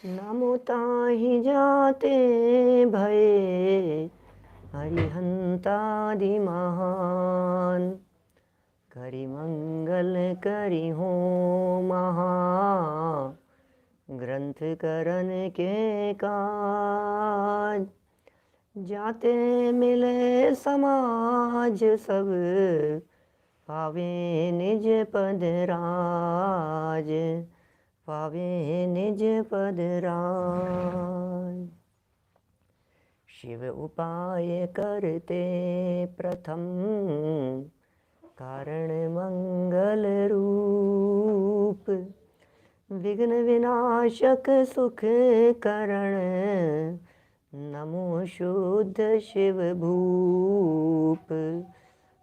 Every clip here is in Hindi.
नमो ताहि जाते भये हरिहंतादि महान। करि मंगल करि हो महा ग्रंथ करन के काज। जाते मिले समाज सब पावे निज पद राज। पावे निज पद राज। शिव उपाय करते प्रथम कारण मंगल रूप। विघ्न विनाशक सुख करण नमो शुद्ध शिव भूप।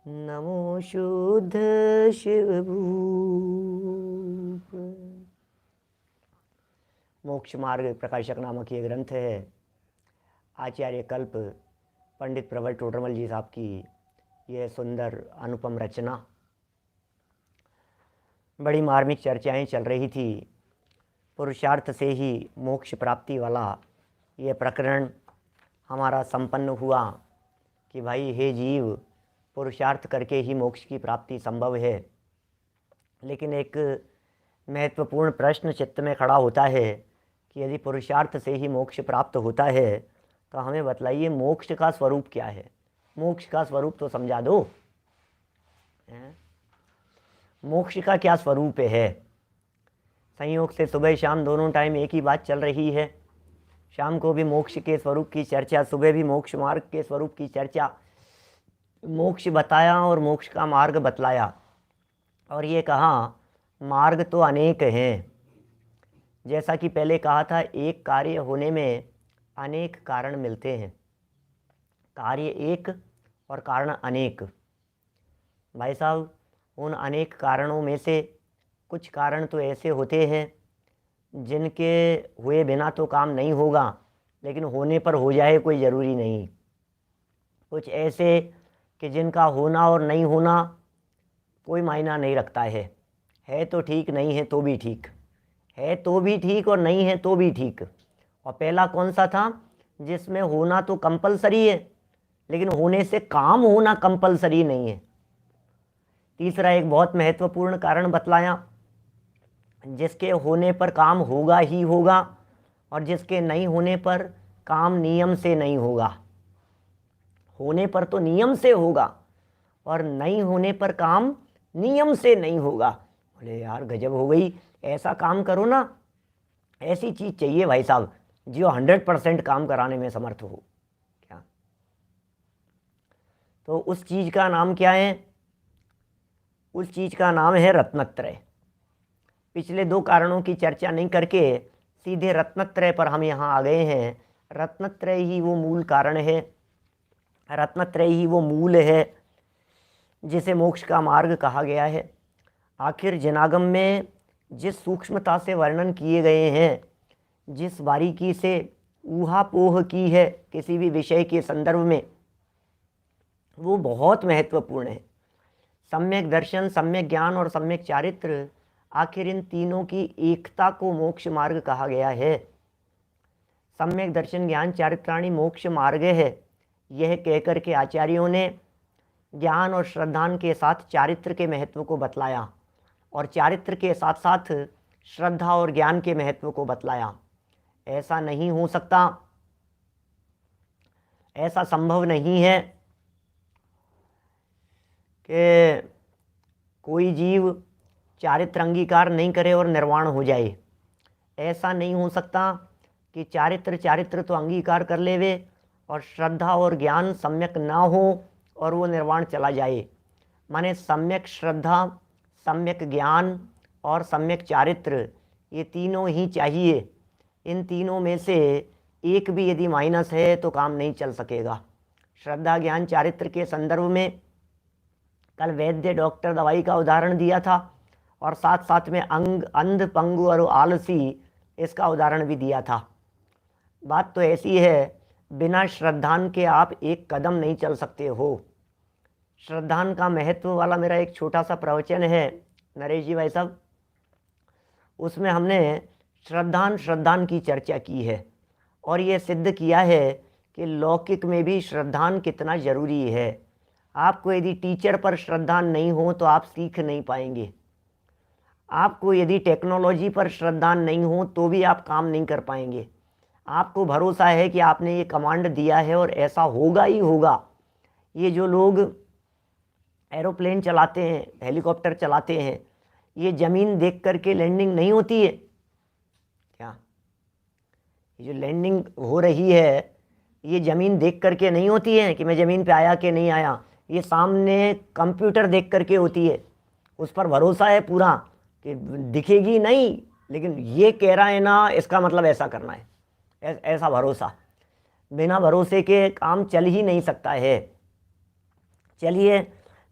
नमो शुद्ध शिव भूप। मोक्ष मार्ग प्रकाशक नामक ये ग्रंथ है। आचार्य कल्प पंडित प्रवर टोडरमल जी साहब की यह सुंदर अनुपम रचना। बड़ी मार्मिक चर्चाएं चल रही थी। पुरुषार्थ से ही मोक्ष प्राप्ति वाला यह प्रकरण हमारा संपन्न हुआ कि भाई हे जीव, पुरुषार्थ करके ही मोक्ष की प्राप्ति संभव है। लेकिन एक महत्वपूर्ण प्रश्न चित्त में खड़ा होता है कि यदि पुरुषार्थ से ही मोक्ष प्राप्त होता है तो हमें बतलाइए मोक्ष का स्वरूप क्या है। मोक्ष का स्वरूप तो समझा दो। मोक्ष का क्या स्वरूप है। संयोग से सुबह शाम दोनों टाइम एक ही बात चल रही है। शाम को भी मोक्ष के स्वरूप की चर्चा, सुबह भी मोक्ष मार्ग के स्वरूप की चर्चा। मोक्ष बताया और मोक्ष का मार्ग बतलाया और ये कहा मार्ग तो अनेक हैं। जैसा कि पहले कहा था, एक कार्य होने में अनेक कारण मिलते हैं। कार्य एक और कारण अनेक। भाई साहब, उन अनेक कारणों में से कुछ कारण तो ऐसे होते हैं जिनके हुए बिना तो काम नहीं होगा, लेकिन होने पर हो जाए कोई ज़रूरी नहीं। कुछ ऐसे कि जिनका होना और नहीं होना कोई मायना नहीं रखता है तो ठीक, नहीं है तो भी ठीक, है तो भी ठीक और नहीं है तो भी ठीक। और पहला कौन सा था? जिसमें होना तो कंपलसरी है लेकिन होने से काम होना कंपलसरी नहीं है। तीसरा एक बहुत महत्वपूर्ण कारण बतलाया, जिसके होने पर काम होगा ही होगा और जिसके नहीं होने पर काम नियम से नहीं होगा। होने पर तो नियम से होगा और नहीं होने पर काम नियम से नहीं होगा। बोले यार गजब हो गई, ऐसा काम करो ना, ऐसी चीज़ चाहिए भाई साहब जो 100% काम कराने में समर्थ हो। क्या? तो उस चीज़ का नाम क्या है? उस चीज़ का नाम है रत्नत्रय। पिछले दो कारणों की चर्चा नहीं करके सीधे रत्नत्रय पर हम यहाँ आ गए हैं। रत्नत्रय ही वो मूल कारण है, रत्नत्रय ही वो मूल है जिसे मोक्ष का मार्ग कहा गया है। आखिर जनागम में जिस सूक्ष्मता से वर्णन किए गए हैं, जिस बारीकी से ऊहापोह की है किसी भी विषय के संदर्भ में, वो बहुत महत्वपूर्ण है। सम्यक दर्शन, सम्यक ज्ञान और सम्यक चारित्र, आखिर इन तीनों की एकता को मोक्ष मार्ग कहा गया है। सम्यक दर्शन ज्ञान चारित्राणि मोक्ष मार्ग है, यह कहकर के आचार्यों ने ज्ञान और श्रद्धान के साथ चारित्र के महत्व को बतलाया और चारित्र के साथ साथ श्रद्धा और ज्ञान के महत्व को बतलाया। ऐसा नहीं हो सकता, ऐसा संभव नहीं है कि कोई जीव चारित्र अंगीकार नहीं करे और निर्वाण हो जाए। ऐसा नहीं हो सकता कि चारित्र तो अंगीकार कर लेवे और श्रद्धा और ज्ञान सम्यक ना हो और वो निर्वाण चला जाए। माने सम्यक श्रद्धा, सम्यक ज्ञान और सम्यक चारित्र, ये तीनों ही चाहिए। इन तीनों में से एक भी यदि माइनस है तो काम नहीं चल सकेगा। श्रद्धा ज्ञान चारित्र के संदर्भ में कल वैद्य डॉक्टर दवाई का उदाहरण दिया था और साथ साथ में अंध पंगु और आलसी इसका उदाहरण भी दिया था। बात तो ऐसी है, बिना श्रद्धान के आप एक कदम नहीं चल सकते हो। श्रद्धान का महत्व वाला मेरा एक छोटा सा प्रवचन है नरेश जी भाई साहब, उसमें हमने श्रद्धान की चर्चा की है और ये सिद्ध किया है कि लौकिक में भी श्रद्धान कितना ज़रूरी है। आपको यदि टीचर पर श्रद्धा नहीं हो तो आप सीख नहीं पाएंगे। आपको यदि टेक्नोलॉजी पर श्रद्धा नहीं हो तो भी आप काम नहीं कर पाएंगे। आपको भरोसा है कि आपने ये कमांड दिया है और ऐसा होगा ही होगा। ये जो लोग एरोप्लेन चलाते हैं, हेलीकॉप्टर चलाते हैं, ये ज़मीन देख करके लैंडिंग नहीं होती है क्या? ये जो लैंडिंग हो रही है ये ज़मीन देख करके नहीं होती है कि मैं ज़मीन पे आया कि नहीं आया। ये सामने कंप्यूटर देख करके होती है। उस पर भरोसा है पूरा कि दिखेगी नहीं, लेकिन ये कह रहा है ना, इसका मतलब ऐसा करना है। ऐसा भरोसा, बिना भरोसे के काम चल ही नहीं सकता है। चलिए,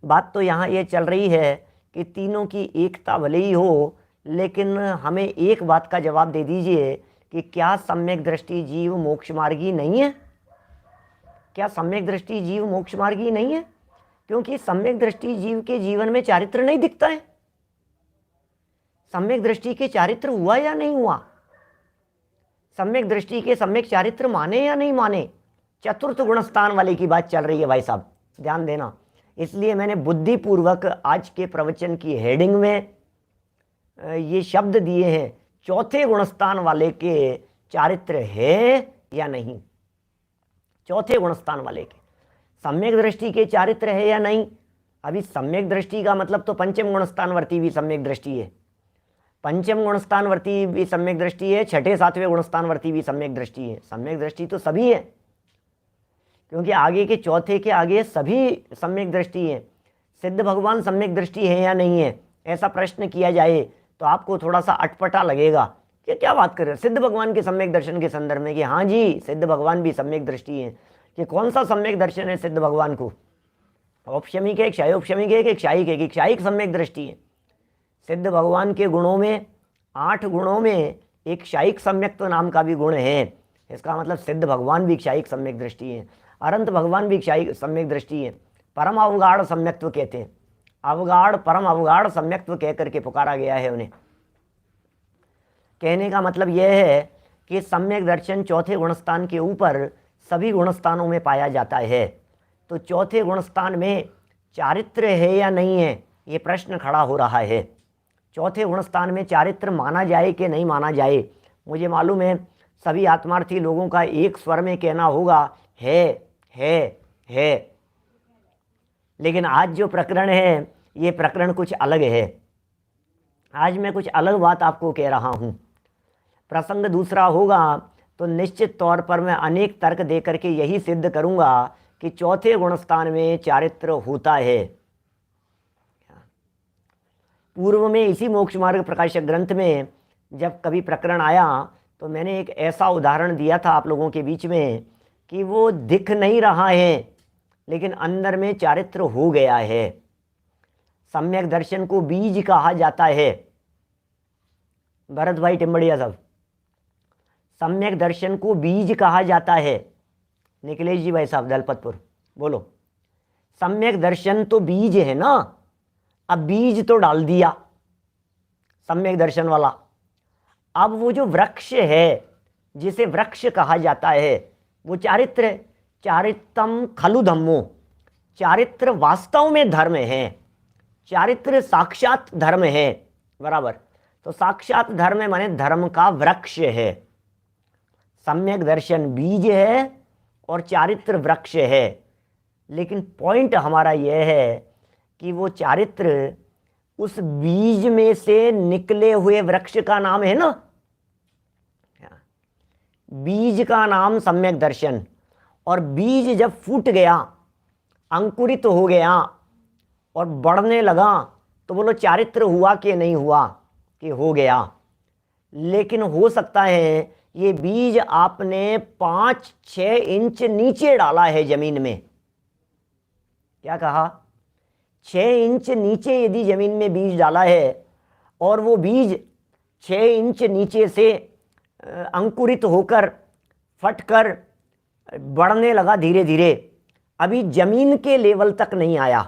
बात तो यहाँ ये चल रही है कि तीनों की एकता भले ही हो, लेकिन हमें एक बात का जवाब दे दीजिए कि क्या सम्यक दृष्टि जीव मोक्ष मार्गी नहीं है? क्या सम्यक दृष्टि जीव मोक्ष मार्गी नहीं है? क्योंकि सम्यक दृष्टि जीव के जीवन में चारित्र नहीं दिखता है। सम्यक दृष्टि के चारित्र हुआ या नहीं हुआ? सम्यक दृष्टि के सम्यक चारित्र माने या नहीं माने? चतुर्थ गुणस्थान वाले की बात चल रही है भाई साहब, ध्यान देना। इसलिए मैंने बुद्धिपूर्वक आज के प्रवचन की हेडिंग में ये शब्द दिए हैं, चौथे गुणस्थान वाले के चारित्र है या नहीं। चौथे गुणस्थान वाले के सम्यक दृष्टि के चारित्र है या नहीं। अभी सम्यक दृष्टि का मतलब तो पंचम गुणस्थानवर्ती भी सम्यक दृष्टि है, पंचम गुणस्थानवर्ती भी सम्यक दृष्टि है, छठे सातवें गुणस्थानवर्ती भी सम्यक दृष्टि है। सम्यक दृष्टि तो सभी है, क्योंकि आगे के चौथे के आगे सभी सम्यक दृष्टि है। सिद्ध भगवान सम्यक दृष्टि है या नहीं है, ऐसा प्रश्न किया जाए तो आपको थोड़ा सा अटपटा लगेगा कि क्या बात कर रहे हैं सिद्ध भगवान के सम्यक दर्शन के संदर्भ में, कि हाँ जी सिद्ध भगवान भी सम्यक दृष्टि है। कि कौन सा सम्यक दर्शन है सिद्ध भगवान को? औपशमिक है, क्षयोपशमिक है कि क्षायिक है? कि क्षायिक सम्यक दृष्टि है। सिद्ध भगवान के गुणों में 8 गुणों में एक क्षायिक सम्यक्त्व नाम का भी गुण है। इसका मतलब सिद्ध भगवान भी क्षायिक सम्यक दृष्टि है, अनंत भगवान भी क्षायिक सम्यक दृष्टि है। परम अवगाढ़ सम्यक्त्व कहते हैं, अवगाढ़ परम अवगाढ़ सम्यक्त्व कह करके पुकारा गया है उन्हें। कहने का मतलब यह है कि सम्यक दर्शन चौथे गुणस्थान के ऊपर सभी गुणस्थानों में पाया जाता है। तो चौथे गुणस्थान में चारित्र है या नहीं है, ये प्रश्न खड़ा हो रहा है। चौथे गुणस्थान में चारित्र माना जाए कि नहीं माना जाए? मुझे मालूम है सभी आत्मार्थी लोगों का एक स्वर में कहना होगा है। लेकिन आज जो प्रकरण है ये प्रकरण कुछ अलग है। आज मैं कुछ अलग बात आपको कह रहा हूँ। प्रसंग दूसरा होगा तो निश्चित तौर पर मैं अनेक तर्क दे करके यही सिद्ध करूँगा कि चौथे गुणस्थान में चारित्र होता है। पूर्व में इसी मोक्ष मार्ग प्रकाशक ग्रंथ में जब कभी प्रकरण आया तो मैंने एक ऐसा उदाहरण दिया था आप लोगों के बीच में कि वो दिख नहीं रहा है लेकिन अंदर में चारित्र हो गया है। सम्यक दर्शन को बीज कहा जाता है। भरत भाई टिम्बड़िया साहब, सम्यक दर्शन को बीज कहा जाता है। निखिलेश जी भाई साहब दलपतपुर, बोलो। सम्यक दर्शन तो बीज है ना, अब बीज तो डाल दिया सम्यक दर्शन वाला। अब वो जो वृक्ष है जिसे वृक्ष कहा जाता है वो चारित्र है। चारित्रम खलु धम्मो, चारित्र वास्तव में धर्म है, चारित्र साक्षात धर्म है, बराबर। तो साक्षात धर्म माने धर्म का वृक्ष है। सम्यक दर्शन बीज है और चारित्र वृक्ष है। लेकिन पॉइंट हमारा यह है कि वो चारित्र उस बीज में से निकले हुए वृक्ष का नाम है ना, बीज का नाम सम्यक दर्शन। और बीज जब फूट गया, अंकुरित हो गया और बढ़ने लगा तो बोलो चारित्र हुआ कि नहीं हुआ? कि हो गया। लेकिन हो सकता है ये बीज आपने 5-6 इंच नीचे डाला है जमीन में। क्या कहा? 6 इंच नीचे यदि जमीन में बीज डाला है और वो बीज 6 इंच नीचे से अंकुरित होकर फटकर बढ़ने लगा धीरे धीरे, अभी जमीन के लेवल तक नहीं आया।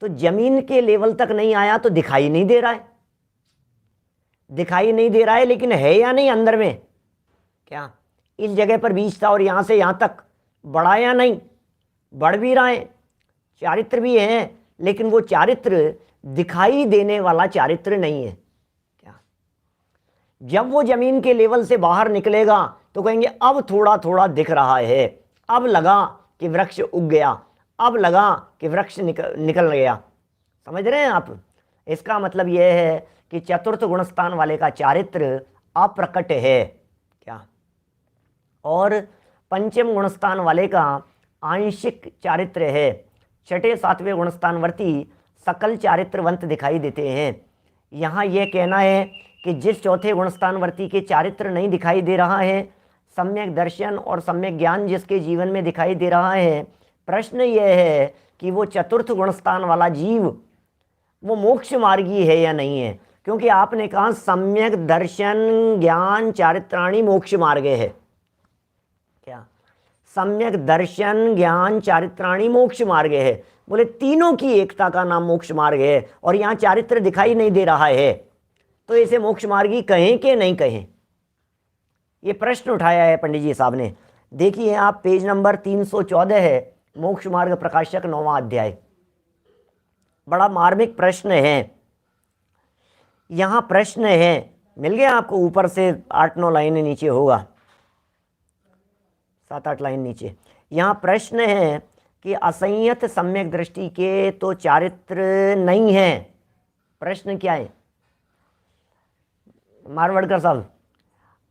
तो जमीन के लेवल तक नहीं आया तो दिखाई नहीं दे रहा है। दिखाई नहीं दे रहा है लेकिन है या नहीं अंदर में, क्या इस जगह पर बीज था और यहाँ से यहाँ तक बढ़ा या नहीं, बढ़ भी रहा है, चारित्र भी है, लेकिन वो चारित्र दिखाई देने वाला चारित्र नहीं है। क्या जब वो जमीन के लेवल से बाहर निकलेगा तो कहेंगे अब थोड़ा थोड़ा दिख रहा है, अब लगा कि वृक्ष उग गया, अब लगा कि वृक्ष निकल गया। समझ रहे हैं आप? इसका मतलब यह है कि चतुर्थ गुणस्थान वाले का चारित्र अप्रकट है, क्या, और पंचम गुणस्थान वाले का आंशिक चारित्र है। छठे सातवें गुणस्थानवर्ती सकल चारित्रवंत दिखाई देते हैं। यहाँ यह कहना है कि जिस चौथे गुणस्थानवर्ती के चारित्र नहीं दिखाई दे रहा है, सम्यक दर्शन और सम्यक ज्ञान जिसके जीवन में दिखाई दे रहा है, प्रश्न यह है कि वो चतुर्थ गुणस्थान वाला जीव वो मोक्ष मार्गी है या नहीं है। क्योंकि आपने कहा सम्यक दर्शन ज्ञान चारित्राणी मोक्ष मार्ग है, क्या सम्यक दर्शन ज्ञान चारित्राणी मोक्ष मार्ग है, बोले तीनों की एकता का नाम मोक्ष मार्ग है और यहाँ चारित्र दिखाई नहीं दे रहा है, तो इसे मोक्ष मार्गी कहें कि नहीं कहें, ये प्रश्न उठाया है पंडित जी साहब ने। देखिए आप पेज नंबर 314 है, मोक्ष मार्ग प्रकाशक 9वां अध्याय। बड़ा मार्मिक प्रश्न है। यहाँ प्रश्न है, मिल गया आपको, ऊपर से 8-9 लाइनें नीचे होगा, 7-8 लाइन नीचे। यहाँ प्रश्न है कि असंयत सम्यक दृष्टि के तो चारित्र नहीं है। प्रश्न क्या है मारवाड़कर साहब?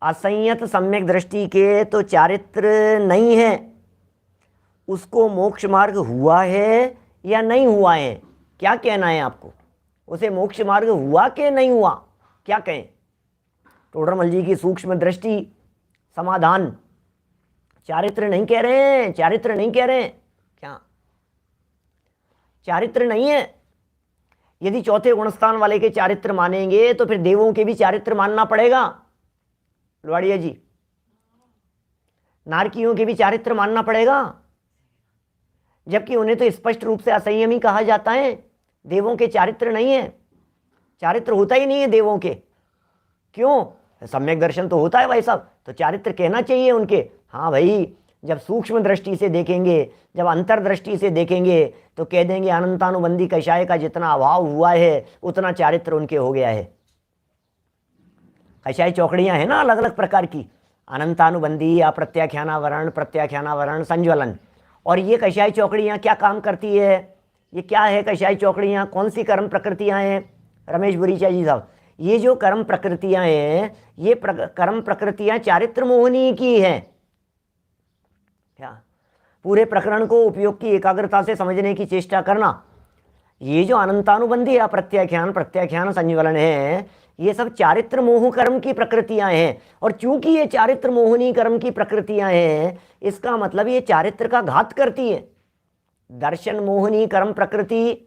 असंयत सम्यक दृष्टि के तो चारित्र नहीं है, उसको मोक्ष मार्ग हुआ है या नहीं हुआ है? क्या कहना है आपको? उसे मोक्ष मार्ग हुआ कि नहीं हुआ, क्या कहें? टोडरमल जी की सूक्ष्म दृष्टि समाधान। चारित्र नहीं कह रहे हैं, चारित्र नहीं कह रहे हैं, क्या चारित्र नहीं है? यदि चौथे गुणस्थान वाले के चारित्र मानेंगे तो फिर देवों के भी चारित्र मानना पड़ेगा लुवाड़िया जी, नारकियों के भी चारित्र मानना पड़ेगा, जबकि उन्हें तो स्पष्ट रूप से असंयमी कहा जाता है। देवों के चारित्र नहीं है, चारित्र होता ही नहीं है देवों के। क्यों? सम्यक दर्शन तो होता है भाई साहब, तो चारित्र कहना चाहिए उनके। हाँ भाई, जब सूक्ष्म दृष्टि से देखेंगे, जब अंतर्दृष्टि से देखेंगे तो कह देंगे अनंतानुबंधी कषाय का जितना अभाव हुआ है उतना चारित्र उनके हो गया है। कषाय चौकड़ियाँ हैं ना अलग अलग प्रकार की, अनंतानुबंधी, अप्रत्याख्यानावरण, प्रत्याख्यानावरण, संज्वलन। और ये कषाय चौकड़ियाँ क्या काम करती है? ये क्या है कषाय चौकड़ियाँ? कौन सी कर्म प्रकृतियाँ हैं रमेश बुरीचा जी साहब? ये जो कर्म प्रकृतियाँ हैं, ये कर्म प्रकृतियाँ चारित्र मोहनी की हैं। क्या पूरे प्रकरण को उपयोग की एकाग्रता से समझने की चेष्टा करना। ये जो अनंतानुबंधी या प्रत्याख्यान, प्रत्याख्यान, संज्वलन है, ये सब चारित्र मोह कर्म की प्रकृतियां हैं। और चूंकि ये चारित्र मोहनी कर्म की प्रकृतियां हैं, इसका मतलब ये चारित्र का घात करती है। दर्शन मोहनी कर्म प्रकृति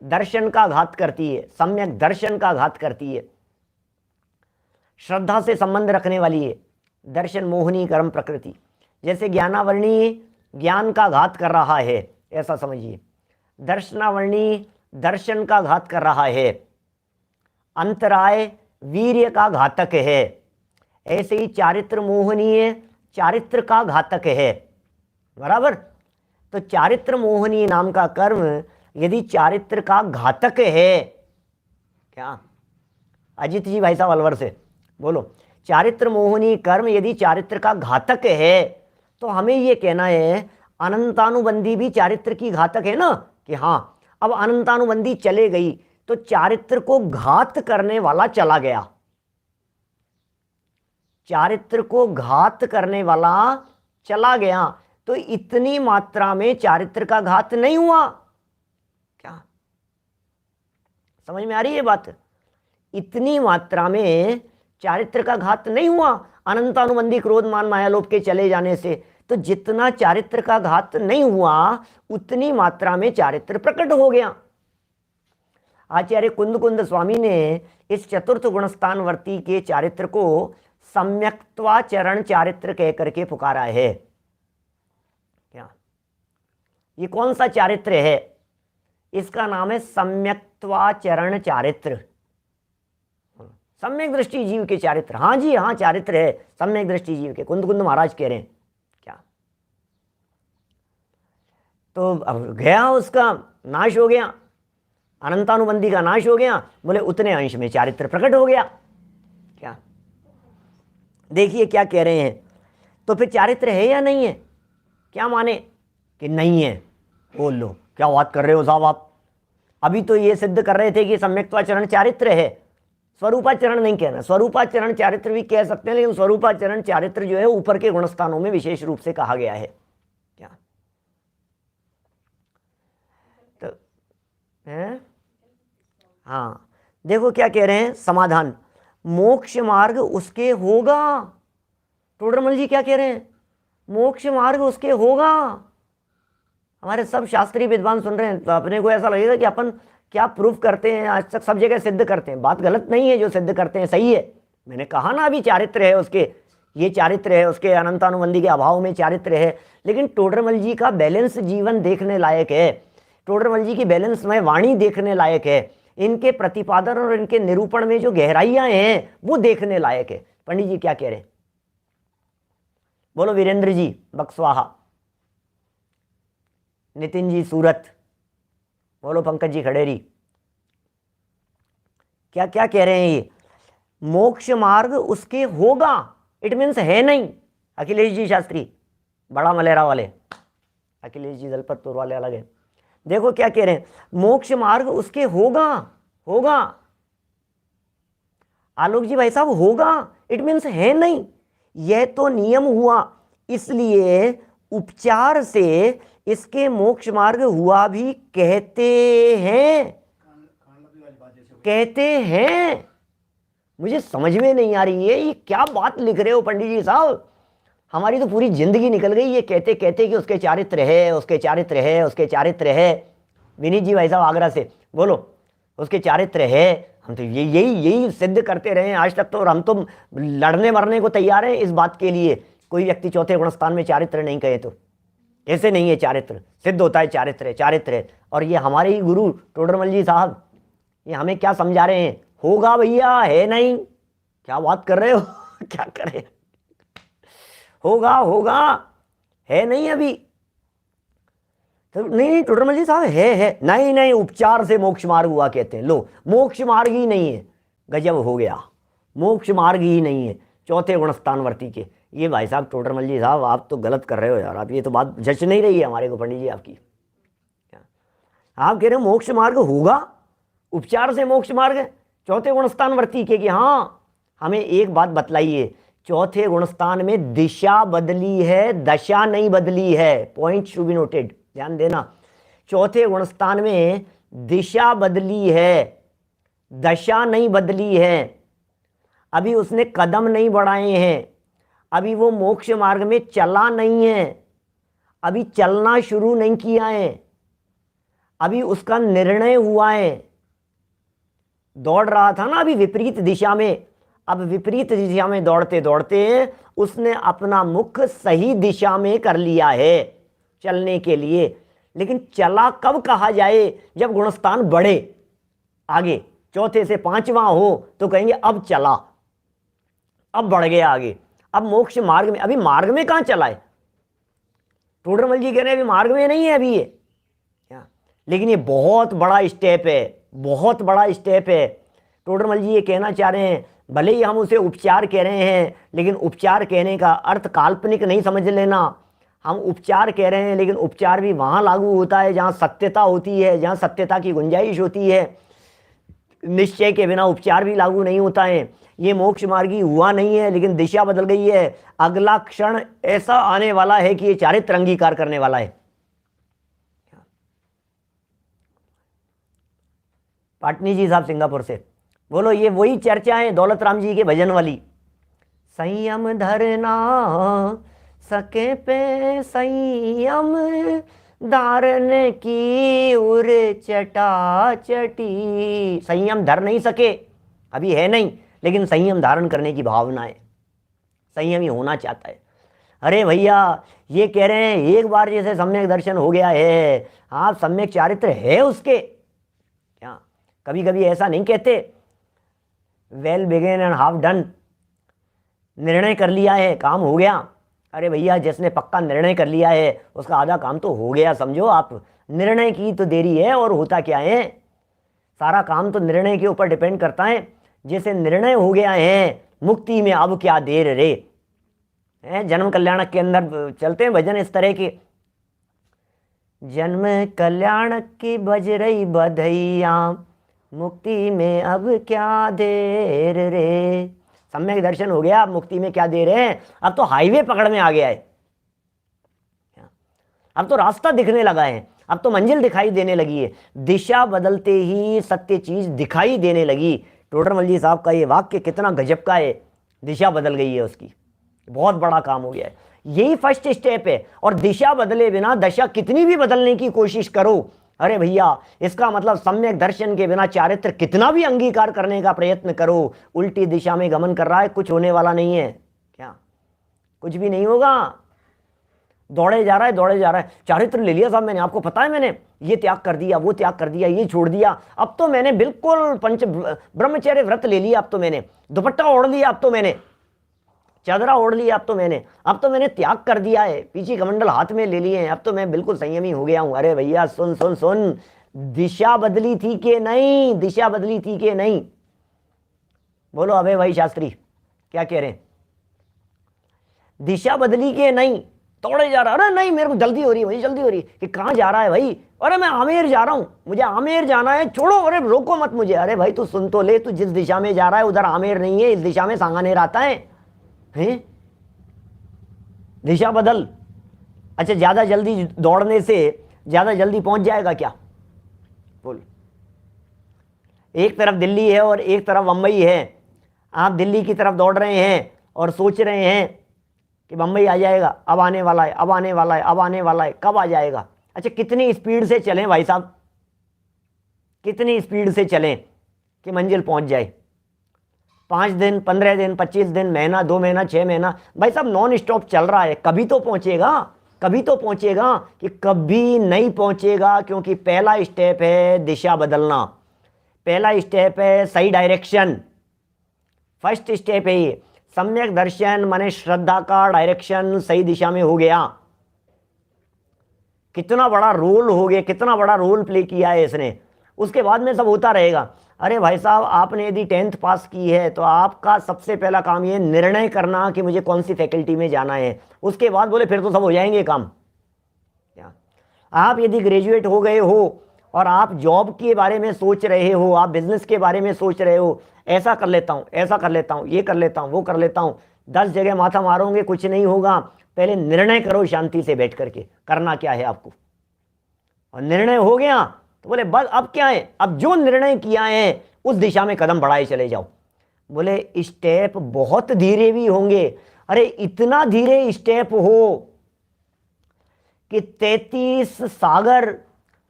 दर्शन का घात करती है, सम्यक दर्शन का घात करती है। श्रद्धा से संबंध रखने वाली है दर्शन मोहनी कर्म प्रकृति। जैसे ज्ञानावर्णी ज्ञान का घात कर रहा है, ऐसा समझिए। दर्शनावर्णी दर्शन का घात कर रहा है। अंतराय वीर्य का घातक है। ऐसे ही चारित्र मोहनीय चारित्र का घातक है, बराबर। तो चारित्र मोहनीय नाम का कर्म यदि चारित्र का घातक है, क्या अजित जी भाई साहब अलवर से बोलो, चारित्र मोहनी कर्म यदि चारित्र का घातक है तो हमें ये कहना है अनंतानुबंधी भी चारित्र की घातक है ना, कि हाँ अब अनंतानुबंधी चले गई तो चारित्र को घात करने वाला चला गया। चारित्र को घात करने वाला चला गया, तो इतनी मात्रा में चारित्र का घात नहीं हुआ। क्या समझ में आ रही है बात? इतनी मात्रा में चारित्र का घात नहीं हुआ अनंतानुबंधी क्रोध मान मायालोभ के चले जाने से। तो जितना चारित्र का घात नहीं हुआ उतनी मात्रा में चारित्र प्रकट हो गया। आचार्य कुंद स्वामी ने इस चतुर्थ गुणस्थान वर्ती के चारित्र को सम्यक्त्वाचरण चारित्र कह करके पुकारा है। क्या ये कौन सा चारित्र है? इसका नाम है सम्यक्त्वाचरण चारित्र। सम्यक दृष्टि जीव के चारित्र, हाँ जी हाँ चारित्र है सम्यक दृष्टि जीव के। कुंद कुंद महाराज कह रहे हैं क्या, तो अब गया उसका नाश हो गया, अनंतानुबंधी का नाश हो गया, बोले उतने अंश में चारित्र प्रकट हो गया क्या। देखिए क्या कह रहे हैं, तो फिर चारित्र है या नहीं है, क्या माने कि नहीं है, बोल लो क्या बात कर रहे हो साहब आप, अभी तो ये सिद्ध कर रहे थे कि सम्यक्त्वाचरण चारित्र है, स्वरूपाचरण नहीं कहना, स्वरूपाचरण चारित्र भी कह सकते हैं, लेकिन स्वरूपाचरण चारित्र जो है ऊपर के गुणस्थानों में विशेष रूप से कहा गया है क्या। तो है हाँ, देखो क्या कह रहे हैं समाधान, मोक्ष मार्ग उसके होगा, टोडरमल जी क्या कह रहे हैं, मोक्ष मार्ग उसके होगा। हमारे सब शास्त्रीय विद्वान सुन रहे हैं, तो अपने को ऐसा लगेगा कि अपन क्या प्रूफ करते हैं, आज तक सब जगह सिद्ध करते हैं, बात गलत नहीं है, जो सिद्ध करते हैं सही है। मैंने कहा ना अभी चारित्र है उसके, ये चारित्र है उसके, अनंतानुबंधी के अभाव में चारित्र है, लेकिन टोडरमल जी का बैलेंस जीवन देखने लायक है, टोडरमल जी की बैलेंस में वाणी देखने लायक है, इनके प्रतिपादन और इनके निरूपण में जो गहराइयां हैं वो देखने लायक है। पंडित जी क्या कह रहे हैं, बोलो वीरेंद्र जी बक्सवाहा, नितिन जी सूरत, बोलो पंकज जी खड़ेरी, क्या क्या कह रहे हैं ये, मोक्ष मार्ग उसके होगा, इट मीन्स है नहीं। अखिलेश जी शास्त्री बड़ा मलेरा वाले, अखिलेश जी दलपतपुर वाले अलग है। देखो क्या कह रहे हैं, मोक्ष मार्ग उसके होगा, होगा आलोक जी भाई साहब होगा, इट मीन्स है नहीं, यह तो नियम हुआ, इसलिए उपचार से इसके मोक्ष मार्ग हुआ भी कहते हैं, कहते हैं। मुझे समझ में नहीं आ रही है ये क्या बात लिख रहे हो पंडित जी साहब, हमारी तो पूरी जिंदगी निकल गई ये कहते कहते कि उसके चारित्र है, उसके चारित्र है, उसके चारित्र है। विनीत जी भाई साहब आगरा से, बोलो उसके चारित्र है, हम तो यही यही सिद्ध करते रहे हैं आज तक तो, और हम तो लड़ने मरने को तैयार हैं इस बात के लिए। कोई व्यक्ति चौथे गुणस्थान में चारित्र नहीं कहे तो ऐसे नहीं है, चारित्र सिद्ध होता है, चारित्र है, चारित्र है। और ये हमारे ही गुरु टोडरमल जी साहब ये हमें क्या समझा रहे हैं, होगा भैया है नहीं, क्या बात कर रहे हो क्या करें, होगा होगा है नहीं अभी तो, नहीं टोडरमल जी साहब है नहीं नहीं, उपचार से मोक्ष मार्ग हुआ कहते हैं, लो मोक्ष मार्ग ही नहीं है, गजब हो गया, मोक्ष मार्ग ही नहीं है चौथे गुणस्थानवर्ती के। ये भाई साहब टोडरमल जी साहब आप तो गलत कर रहे हो यार, आप ये तो बात जच नहीं रही है हमारे को पंडित जी आपकी। आप कह रहे हो मोक्ष मार्ग होगा, उपचार से मोक्ष मार्ग चौथे गुणस्थानवर्ती के, कि हाँ हमें एक बात बतलाइए, चौथे गुणस्थान में दिशा बदली है, दशा नहीं बदली है, पॉइंट टू बी नोटेड, ध्यान देना। चौथे गुणस्थान में दिशा बदली है, दशा नहीं बदली है, अभी उसने कदम नहीं बढ़ाए हैं, अभी वो मोक्ष मार्ग में चला नहीं है, अभी चलना शुरू नहीं किया है, अभी उसका निर्णय हुआ है, दौड़ रहा था ना अभी विपरीत दिशा में, अब विपरीत दिशा में दौड़ते दौड़ते उसने अपना मुख सही दिशा में कर लिया है चलने के लिए। लेकिन चला कब कहा जाए, जब गुणस्थान बढ़े आगे, चौथे से पांचवां हो तो कहेंगे अब चला, अब बढ़ गया आगे, अब मोक्ष मार्ग में, अभी मार्ग में कहां चला है, टोडरमल जी कह रहे हैं अभी मार्ग में नहीं है अभी ये, लेकिन ये बहुत बड़ा स्टेप है, बहुत बड़ा स्टेप है। टोडरमल जी ये कहना चाह रहे हैं, भले ही हम उसे उपचार कह रहे हैं, लेकिन उपचार कहने का अर्थ काल्पनिक नहीं समझ लेना, हम उपचार कह रहे हैं लेकिन उपचार भी वहाँ लागू होता है जहाँ सत्यता होती है, जहाँ सत्यता की गुंजाइश होती है, निश्चय के बिना उपचार भी लागू नहीं होता है। ये मोक्ष मार्गी हुआ नहीं है लेकिन दिशा बदल गई है, अगला क्षण ऐसा आने वाला है कि ये चारित्र अंगीकार करने वाला है। पाटनी जी साहब सिंगापुर से, बोलो ये वही चर्चा है दौलत राम जी के भजन वाली, संयम धरना सके पे संयम धारण की उर चटा चटी, संयम धर नहीं सके अभी है नहीं, लेकिन संयम धारण करने की भावना है, संयमी होना चाहता है। अरे भैया ये कह रहे हैं एक बार जैसे सम्यक दर्शन हो गया है, आप सम्यक चारित्र है उसके, क्या कभी कभी ऐसा नहीं कहते, well began and half done. निर्णय कर लिया है, काम हो गया। अरे भैया, जिसने पक्का निर्णय कर लिया है उसका आधा काम तो हो गया, समझो आप। निर्णय की तो देरी है, और होता क्या है, सारा काम तो निर्णय के ऊपर डिपेंड करता है। जैसे निर्णय हो गया है, मुक्ति में अब क्या देर रे। जन्म कल्याणक के अंदर चलते हैं भजन इस तरह के, जन्म कल्याणक की बज रही बधैया, मुक्ति में अब क्या देर रे। सम्यक दर्शन हो गया, अब मुक्ति में क्या देर है। अब तो हाईवे पकड़ में आ गया है, अब तो रास्ता दिखने लगा है, अब तो मंजिल दिखाई देने लगी है। दिशा बदलते ही सत्य चीज दिखाई देने लगी। टोडरमल जी साहब का ये वाक्य कितना गजब का है, दिशा बदल गई है उसकी, बहुत बड़ा काम हो गया है। यही फर्स्ट स्टेप है। और दिशा बदले बिना दशा कितनी भी बदलने की कोशिश करो, अरे भैया, इसका मतलब सम्यक दर्शन के बिना चारित्र कितना भी अंगीकार करने का प्रयत्न करो, उल्टी दिशा में गमन कर रहा है, कुछ होने वाला नहीं है। क्या कुछ भी नहीं होगा, दौड़े जा रहा है, दौड़े जा रहा है। चारित्र ले लिया साहब मैंने, आपको पता है, मैंने ये त्याग कर दिया, वो त्याग कर दिया, ये छोड़ दिया, अब तो मैंने बिल्कुल पंच ब्रह्मचर्य व्रत ले लिया, अब तो मैंने दुपट्टा ओढ़ लिया, अब तो मैंने चादरा ओढ़ लिया, अब तो मैंने त्याग कर दिया है, पीछे कमंडल हाथ में ले लिए हैं, अब तो मैं बिल्कुल संयमी हो गया हूं। अरे भैया, सुन सुन सुन, दिशा बदली थी कि नहीं, दिशा बदली थी कि नहीं, बोलो अबे भाई शास्त्री, क्या कह रहे हैं, दिशा बदली के नहीं, दौड़े जा रहा। अरे नहीं, मेरे को जल्दी हो रही है भाई, जल्दी हो रही है। कि कहाँ जा रहा है भाई? अरे मैं आमेर जा रहा हूँ, मुझे आमेर जाना है, छोड़ो, अरे रोको मत मुझे। अरे भाई तू सुन तो ले, तू जिस दिशा में जा रहा है उधर आमेर नहीं है, इस दिशा में सांगानेर आता है। दिशा बदल। अच्छा, ज्यादा जल्दी दौड़ने से ज्यादा जल्दी पहुंच जाएगा क्या? बोल। एक तरफ दिल्ली है और एक तरफ बंबई है, आप दिल्ली की तरफ दौड़ रहे हैं और सोच रहे हैं कि बंबई आ जाएगा, अब आने वाला है, अब आने वाला है, अब आने वाला है, कब आ जाएगा? अच्छा, कितनी स्पीड से चलें भाई साहब, कितनी स्पीड से चलें कि मंजिल पहुंच जाए? 5 दिन, 15 दिन, 25 दिन, महीना, 2 महीना, 6 महीना, भाई साहब नॉन स्टॉप चल रहा है, कभी तो पहुंचेगा, कभी तो पहुंचेगा। कि कभी नहीं पहुंचेगा, क्योंकि पहला स्टेप है दिशा बदलना, पहला स्टेप है सही डायरेक्शन, फर्स्ट स्टेप है ये। सम्यक दर्शन माने श्रद्धा का डायरेक्शन सही दिशा में हो गया। कितना बड़ा रोल हो गया, कितना बड़ा रोल प्ले किया है इसने। उसके बाद में सब होता रहेगा। अरे भाई साहब, आपने यदि 10th पास की है तो आपका सबसे पहला काम ये निर्णय करना कि मुझे कौन सी फैकल्टी में जाना है। उसके बाद बोले फिर तो सब हो जाएंगे काम। क्या आप यदि ग्रेजुएट हो गए हो और आप जॉब के बारे में सोच रहे हो, आप बिजनेस के बारे में सोच रहे हो, ऐसा कर लेता हूँ, ऐसा कर लेता हूँ, ये कर लेता हूँ, वो कर लेता हूँ, 10 जगह माथा मारोगे, कुछ नहीं होगा। पहले निर्णय करो शांति से बैठ करके, करना क्या है आपको। और निर्णय हो गया तो बोले बस अब क्या है, अब जो निर्णय किया है उस दिशा में कदम बढ़ाए चले जाओ। बोले स्टेप बहुत धीरे भी होंगे। अरे इतना धीरे स्टेप हो कि 33 सागर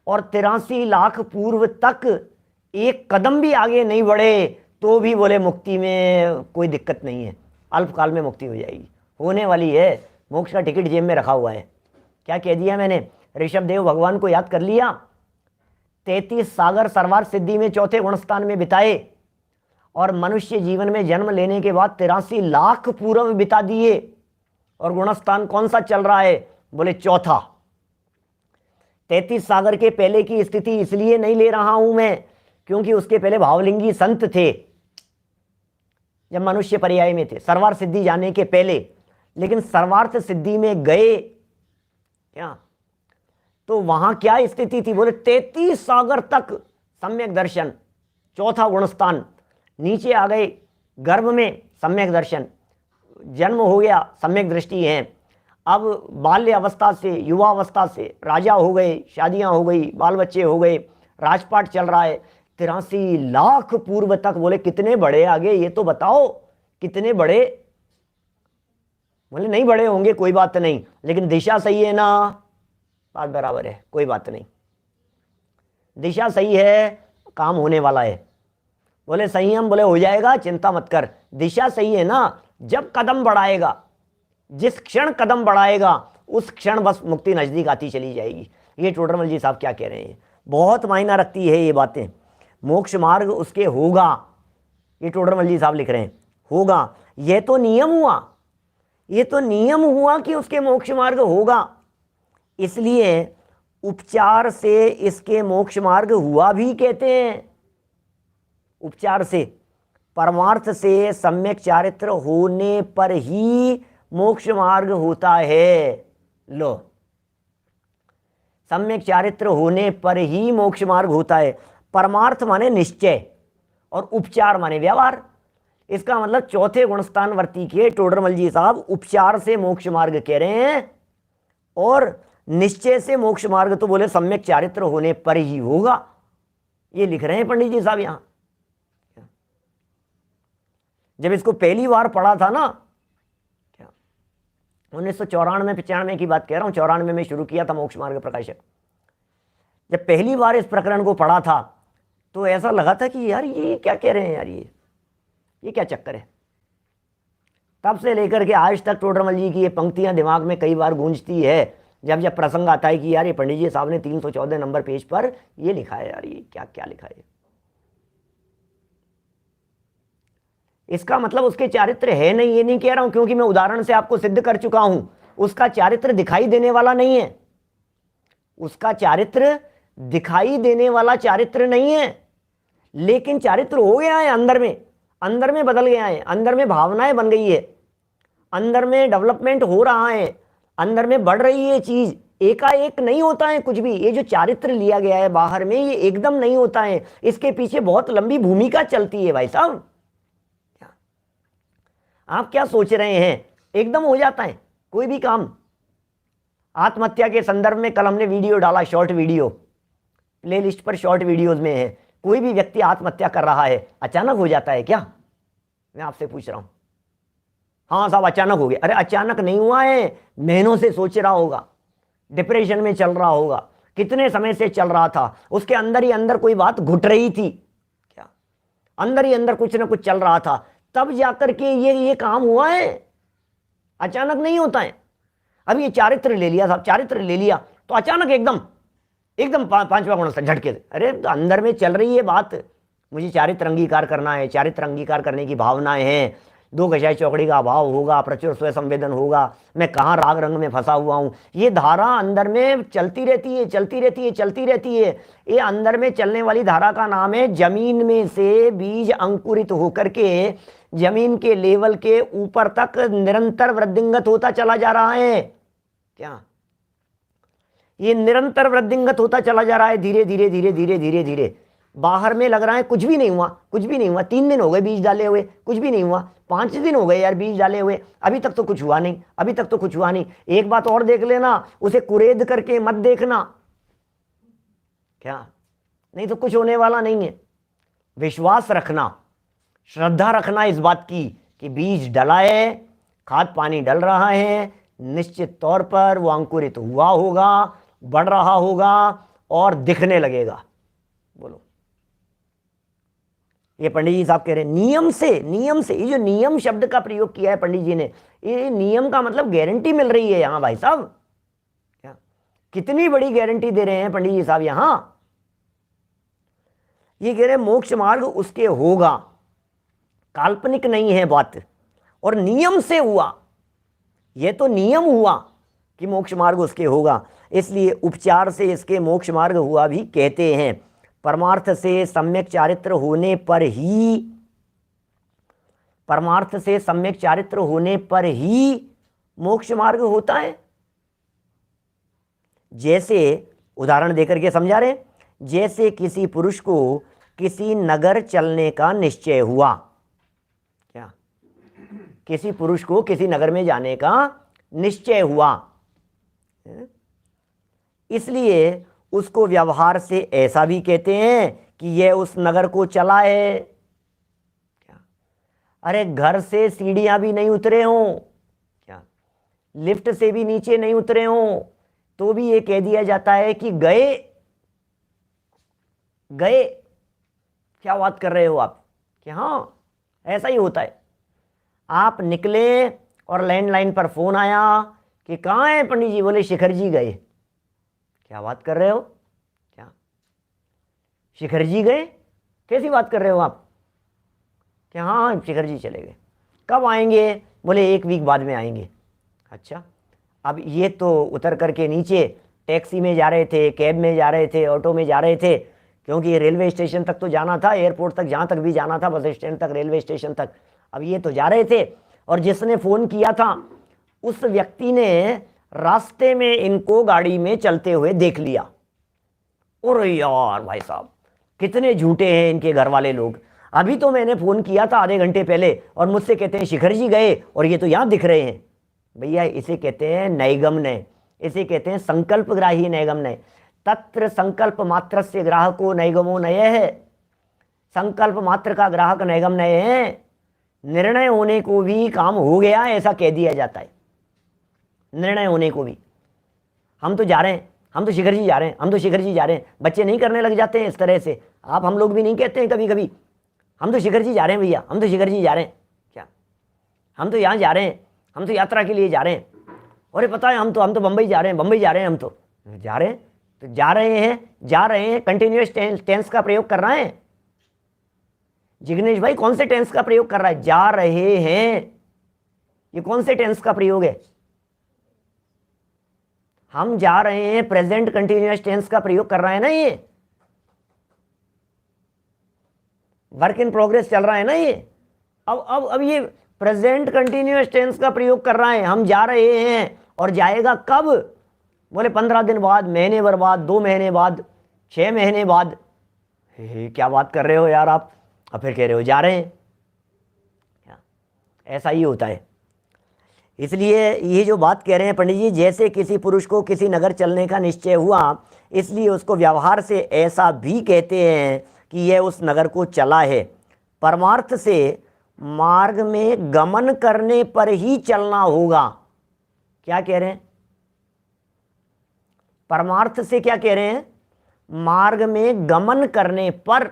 और 83 लाख पूर्व तक एक कदम भी आगे नहीं बढ़े तो भी बोले मुक्ति में कोई दिक्कत नहीं है, अल्पकाल में मुक्ति हो जाएगी, होने वाली है। मोक्ष का टिकट जेब में रखा हुआ है। क्या कह दिया मैंने? ऋषभ देव भगवान को याद कर लिया, 33 सागर सर्वार्थ सिद्धि में चौथे गुणस्थान में बिताए, और मनुष्य जीवन में जन्म लेने के बाद 83 लाख पूर्व बिता दिए। और गुणस्थान कौन सा चल रहा है? बोले चौथा। 33 सागर के पहले की स्थिति इसलिए नहीं ले रहा हूं मैं क्योंकि उसके पहले भावलिंगी संत थे, जब मनुष्य पर्याय में थे, सर्वार्थ सिद्धि जाने के पहले। लेकिन सर्वार्थ सिद्धि में गए क्या तो वहां क्या स्थिति थी? बोले 33 सागर तक सम्यक दर्शन, चौथा गुणस्थान। नीचे आ गए गर्भ में सम्यक दर्शन, जन्म हो गया, सम्यक दृष्टि है। अब बाल्य अवस्था से, युवा अवस्था से राजा हो गए, शादियां हो गई, बाल बच्चे हो गए, राजपाट चल रहा है। 83 लाख पूर्व तक। बोले कितने बड़े आगे, ये तो बताओ कितने बड़े? बोले नहीं बड़े होंगे, कोई बात नहीं, लेकिन दिशा सही है ना, बात बराबर है, कोई बात नहीं, दिशा सही है, काम होने वाला है। बोले संयम, बोले हो जाएगा, चिंता मत कर, दिशा सही है ना। जब कदम बढ़ाएगा, जिस क्षण कदम बढ़ाएगा उस क्षण बस मुक्ति नजदीक आती चली जाएगी। ये टोडरमल जी साहब क्या कह रहे हैं, बहुत मायना रखती है ये बातें। मोक्ष मार्ग उसके होगा ये टोडरमल जी साहब लिख रहे हैं, होगा। यह तो नियम हुआ, ये तो नियम हुआ कि उसके मोक्ष मार्ग होगा, इसलिए उपचार से इसके मोक्ष मार्ग हुआ भी कहते हैं। उपचार से, परमार्थ से सम्यक चारित्र होने पर ही मोक्ष मार्ग होता है। लो, सम्यक चारित्र होने पर ही मोक्ष मार्ग होता है। परमार्थ माने निश्चय और उपचार माने व्यवहार। इसका मतलब चौथे गुणस्थान वर्ती के टोडरमल जी साहब उपचार से मोक्ष मार्ग कह रहे हैं और निश्चय से मोक्ष मार्ग तो बोले सम्यक चारित्र होने पर ही होगा। ये लिख रहे हैं पंडित जी साहब यहां। जब इसको पहली बार पढ़ा था ना, क्या 1994-95 की बात कह रहा हूं, 94 में शुरू किया था मोक्ष मार्ग प्रकाशक। जब पहली बार इस प्रकरण को पढ़ा था तो ऐसा लगा था कि यार ये क्या कह रहे हैं यार, ये क्या चक्कर है। तब से लेकर के आज तक टोडरमल जी की ये पंक्तियां दिमाग में कई बार गूंजती है जब जब प्रसंग आता है कि यार ये पंडित जी साहब ने 314 नंबर पेज पर ये लिखा है, यार ये क्या क्या लिखा है। इसका मतलब उसके चारित्र है नहीं, ये नहीं कह रहा हूं, क्योंकि मैं उदाहरण से आपको सिद्ध कर चुका हूं उसका चारित्र दिखाई देने वाला नहीं है। उसका चारित्र दिखाई देने वाला चारित्र नहीं है, लेकिन चारित्र हो गया है अंदर में बदल गया है, अंदर में भावनाएं बन गई है, अंदर में डेवलपमेंट हो रहा है, अंदर में बढ़ रही है चीज। एकाएक नहीं होता है कुछ भी। ये जो चारित्र लिया गया है बाहर में, ये एकदम नहीं होता है, इसके पीछे बहुत लंबी भूमिका चलती है भाई साहब। आप क्या सोच रहे हैं एकदम हो जाता है कोई भी काम। आत्महत्या के संदर्भ में कल हमने वीडियो डाला, शॉर्ट वीडियो प्लेलिस्ट पर शॉर्ट वीडियोस में है। कोई भी व्यक्ति आत्महत्या कर रहा है, अचानक हो जाता है क्या? मैं आपसे पूछ रहा हूं। हाँ साहब अचानक हो गया। अरे अचानक नहीं हुआ है, महीनों से सोच रहा होगा, डिप्रेशन में चल रहा होगा, कितने समय से चल रहा था, उसके अंदर ही अंदर कोई बात घुट रही थी क्या, अंदर ही अंदर कुछ ना कुछ चल रहा था, तब जाकर के ये काम हुआ है। अचानक नहीं होता है। अब ये चारित्र ले लिया साहब, चारित्र ले लिया तो अचानक एकदम पांचवा गुण झटके। अरे अंदर में चल रही है बात, मुझे चारित्र अंगीकार करना है, चारित्र अंगीकार करने की भावनाएं हैं, दो गजाई चौकड़ी का अभाव होगा, प्रचुर स्वय संवेदन होगा, मैं कहाँ राग रंग में फंसा हुआ हूँ, ये धारा अंदर में चलती रहती है, चलती रहती है, चलती रहती है। ये अंदर में चलने वाली धारा का नाम है जमीन में से बीज अंकुरित होकर के जमीन के लेवल के ऊपर तक निरंतर वृद्धिंगत होता चला जा रहा है। क्या ये निरंतर वृद्धिंगत होता चला जा रहा है, धीरे धीरे धीरे धीरे धीरे धीरे। बाहर में लग रहा है कुछ भी नहीं हुआ, कुछ भी नहीं हुआ, 3 दिन हो गए बीज डाले हुए, कुछ भी नहीं हुआ, 5 दिन हो गए यार बीज डाले हुए, अभी तक तो कुछ हुआ नहीं, अभी तक तो कुछ हुआ नहीं। एक बात और देख लेना, उसे कुरेद करके मत देखना, क्या नहीं तो कुछ होने वाला नहीं है। विश्वास रखना, श्रद्धा रखना इस बात की कि बीज डला है, खाद पानी डल रहा है, निश्चित तौर पर वो अंकुरित हुआ होगा, बढ़ रहा होगा और दिखने लगेगा। बोलो, ये पंडित जी साहब कह रहे हैं नियम से। ये जो नियम शब्द का प्रयोग किया है पंडित जी ने, ये नियम का मतलब गारंटी मिल रही है यहां भाई साहब। क्या कितनी बड़ी गारंटी दे रहे हैं पंडित जी साहब यहां। ये कह रहे मोक्ष मार्ग उसके होगा, काल्पनिक नहीं है बात, और नियम से हुआ। यह तो नियम हुआ कि मोक्ष मार्ग उसके होगा, इसलिए उपचार से इसके मोक्ष मार्ग हुआ भी कहते हैं। परमार्थ से सम्यक चारित्र होने पर ही, परमार्थ से सम्यक चारित्र होने पर ही मोक्ष मार्ग होता है। जैसे उदाहरण देकर के समझा रहे, जैसे किसी पुरुष को किसी नगर चलने का निश्चय हुआ। क्या किसी पुरुष को किसी नगर में जाने का निश्चय हुआ, इसलिए उसको व्यवहार से ऐसा भी कहते हैं कि यह उस नगर को चला है। क्या अरे घर से सीढ़ियां भी नहीं उतरे हों, क्या लिफ्ट से भी नीचे नहीं उतरे हों, तो भी ये कह दिया जाता है कि गए। क्या बात कर रहे हो आप? कि हाँ ऐसा ही होता है। आप निकले और लैंडलाइन पर फोन आया कि कहाँ है पंडित जी? बोले शिखर जी गए। क्या बात कर रहे हो? क्या शिखर जी गए? कैसी बात कर रहे हो आप? कि हाँ शिखर जी चले गए। कब आएंगे? बोले 1 वीक बाद में आएंगे। अच्छा, अब ये तो उतर करके नीचे टैक्सी में जा रहे थे, कैब में जा रहे थे, ऑटो में जा रहे थे, क्योंकि रेलवे स्टेशन तक तो जाना था, एयरपोर्ट तक, जहाँ तक भी जाना था, बस स्टैंड तक, रेलवे स्टेशन तक। अब ये तो जा रहे थे, और जिसने फ़ोन किया था उस व्यक्ति ने रास्ते में इनको गाड़ी में चलते हुए देख लिया। और यार भाई साहब, कितने झूठे हैं इनके घर वाले लोग। अभी तो मैंने फ़ोन किया था आधे घंटे पहले और मुझसे कहते हैं शिखर जी गए और ये तो यहाँ दिख रहे हैं। भैया इसे कहते हैं नैगम्य, इसे कहते हैं संकल्पग्राही नैगम्य। तत्र संकल्प मात्र से ग्राहको नैगमो नय है। संकल्प मात्र का ग्राहक नैगम्य है। निर्णय होने को भी काम हो गया ऐसा कह दिया जाता है। निर्णय होने को भी, हम तो जा रहे हैं, हम तो शिखर जी जा रहे हैं, हम तो शिखर जी जा रहे हैं। बच्चे नहीं करने लग जाते हैं इस तरह से। आप हम लोग भी नहीं कहते हैं कभी कभी, हम तो शिखर जी जा रहे हैं भैया, हम तो शिखर जी जा रहे हैं। क्या? हम तो यहाँ जा रहे हैं, हम तो यात्रा के लिए जा रहे हैं। अरे पता है हम तो बम्बई जा रहे हैं, बम्बई जा रहे हैं, हम तो जा रहे हैं। तो जा रहे हैं कंटिन्यूअस टेंस का प्रयोग कर रहे हैं। जिग्नेश भाई कौन से टेंस का प्रयोग कर रहा है? जा रहे हैं, ये कौन से टेंस का प्रयोग है? हम जा रहे हैं, प्रेजेंट कंटिन्यूअस टेंस का प्रयोग कर रहा है ना, ये वर्क इन प्रोग्रेस चल रहा है ना ये। अब ये प्रेजेंट कंटिन्यूअस टेंस का प्रयोग कर रहा है। हम जा रहे हैं, और जाएगा कब? बोले 15 दिन बाद, महीने भर बाद, 2 महीने बाद, 6 महीने बाद। क्या बात कर रहे हो यार आप? अब फिर कह रहे हो जा रहे हैं। ऐसा ही होता है। इसलिए ये जो बात कह रहे हैं पंडित जी, जैसे किसी पुरुष को किसी नगर चलने का निश्चय हुआ, इसलिए उसको व्यवहार से ऐसा भी कहते हैं कि यह उस नगर को चला है। परमार्थ से मार्ग में गमन करने पर ही चलना होगा। क्या कह रहे हैं? परमार्थ से क्या कह रहे हैं? मार्ग में गमन करने पर,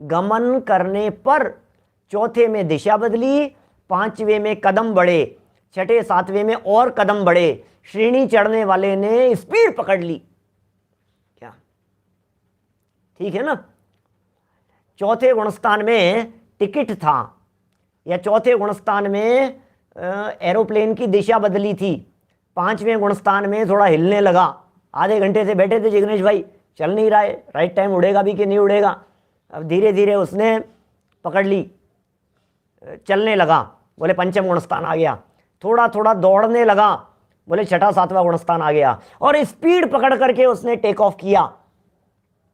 गमन करने पर। चौथे में दिशा बदली, 5वें में कदम बढ़े, 6ठे 7वें में और कदम बढ़े। श्रेणी चढ़ने वाले ने स्पीड पकड़ ली। क्या ठीक है ना? चौथे गुणस्थान में टिकट था, या चौथे गुणस्थान में एरोप्लेन की दिशा बदली थी, 5वें गुणस्थान में थोड़ा हिलने लगा। आधे घंटे से बैठे थे जिग्नेश भाई, चल नहीं रहा है, राइट टाइम उड़ेगा भी कि नहीं उड़ेगा। अब धीरे धीरे उसने पकड़ ली, चलने लगा, बोले 5वें गुणस्थान आ गया। थोड़ा थोड़ा दौड़ने लगा, बोले 6ठा 7वां गुणस्थान आ गया। और स्पीड पकड़ करके उसने टेक ऑफ किया।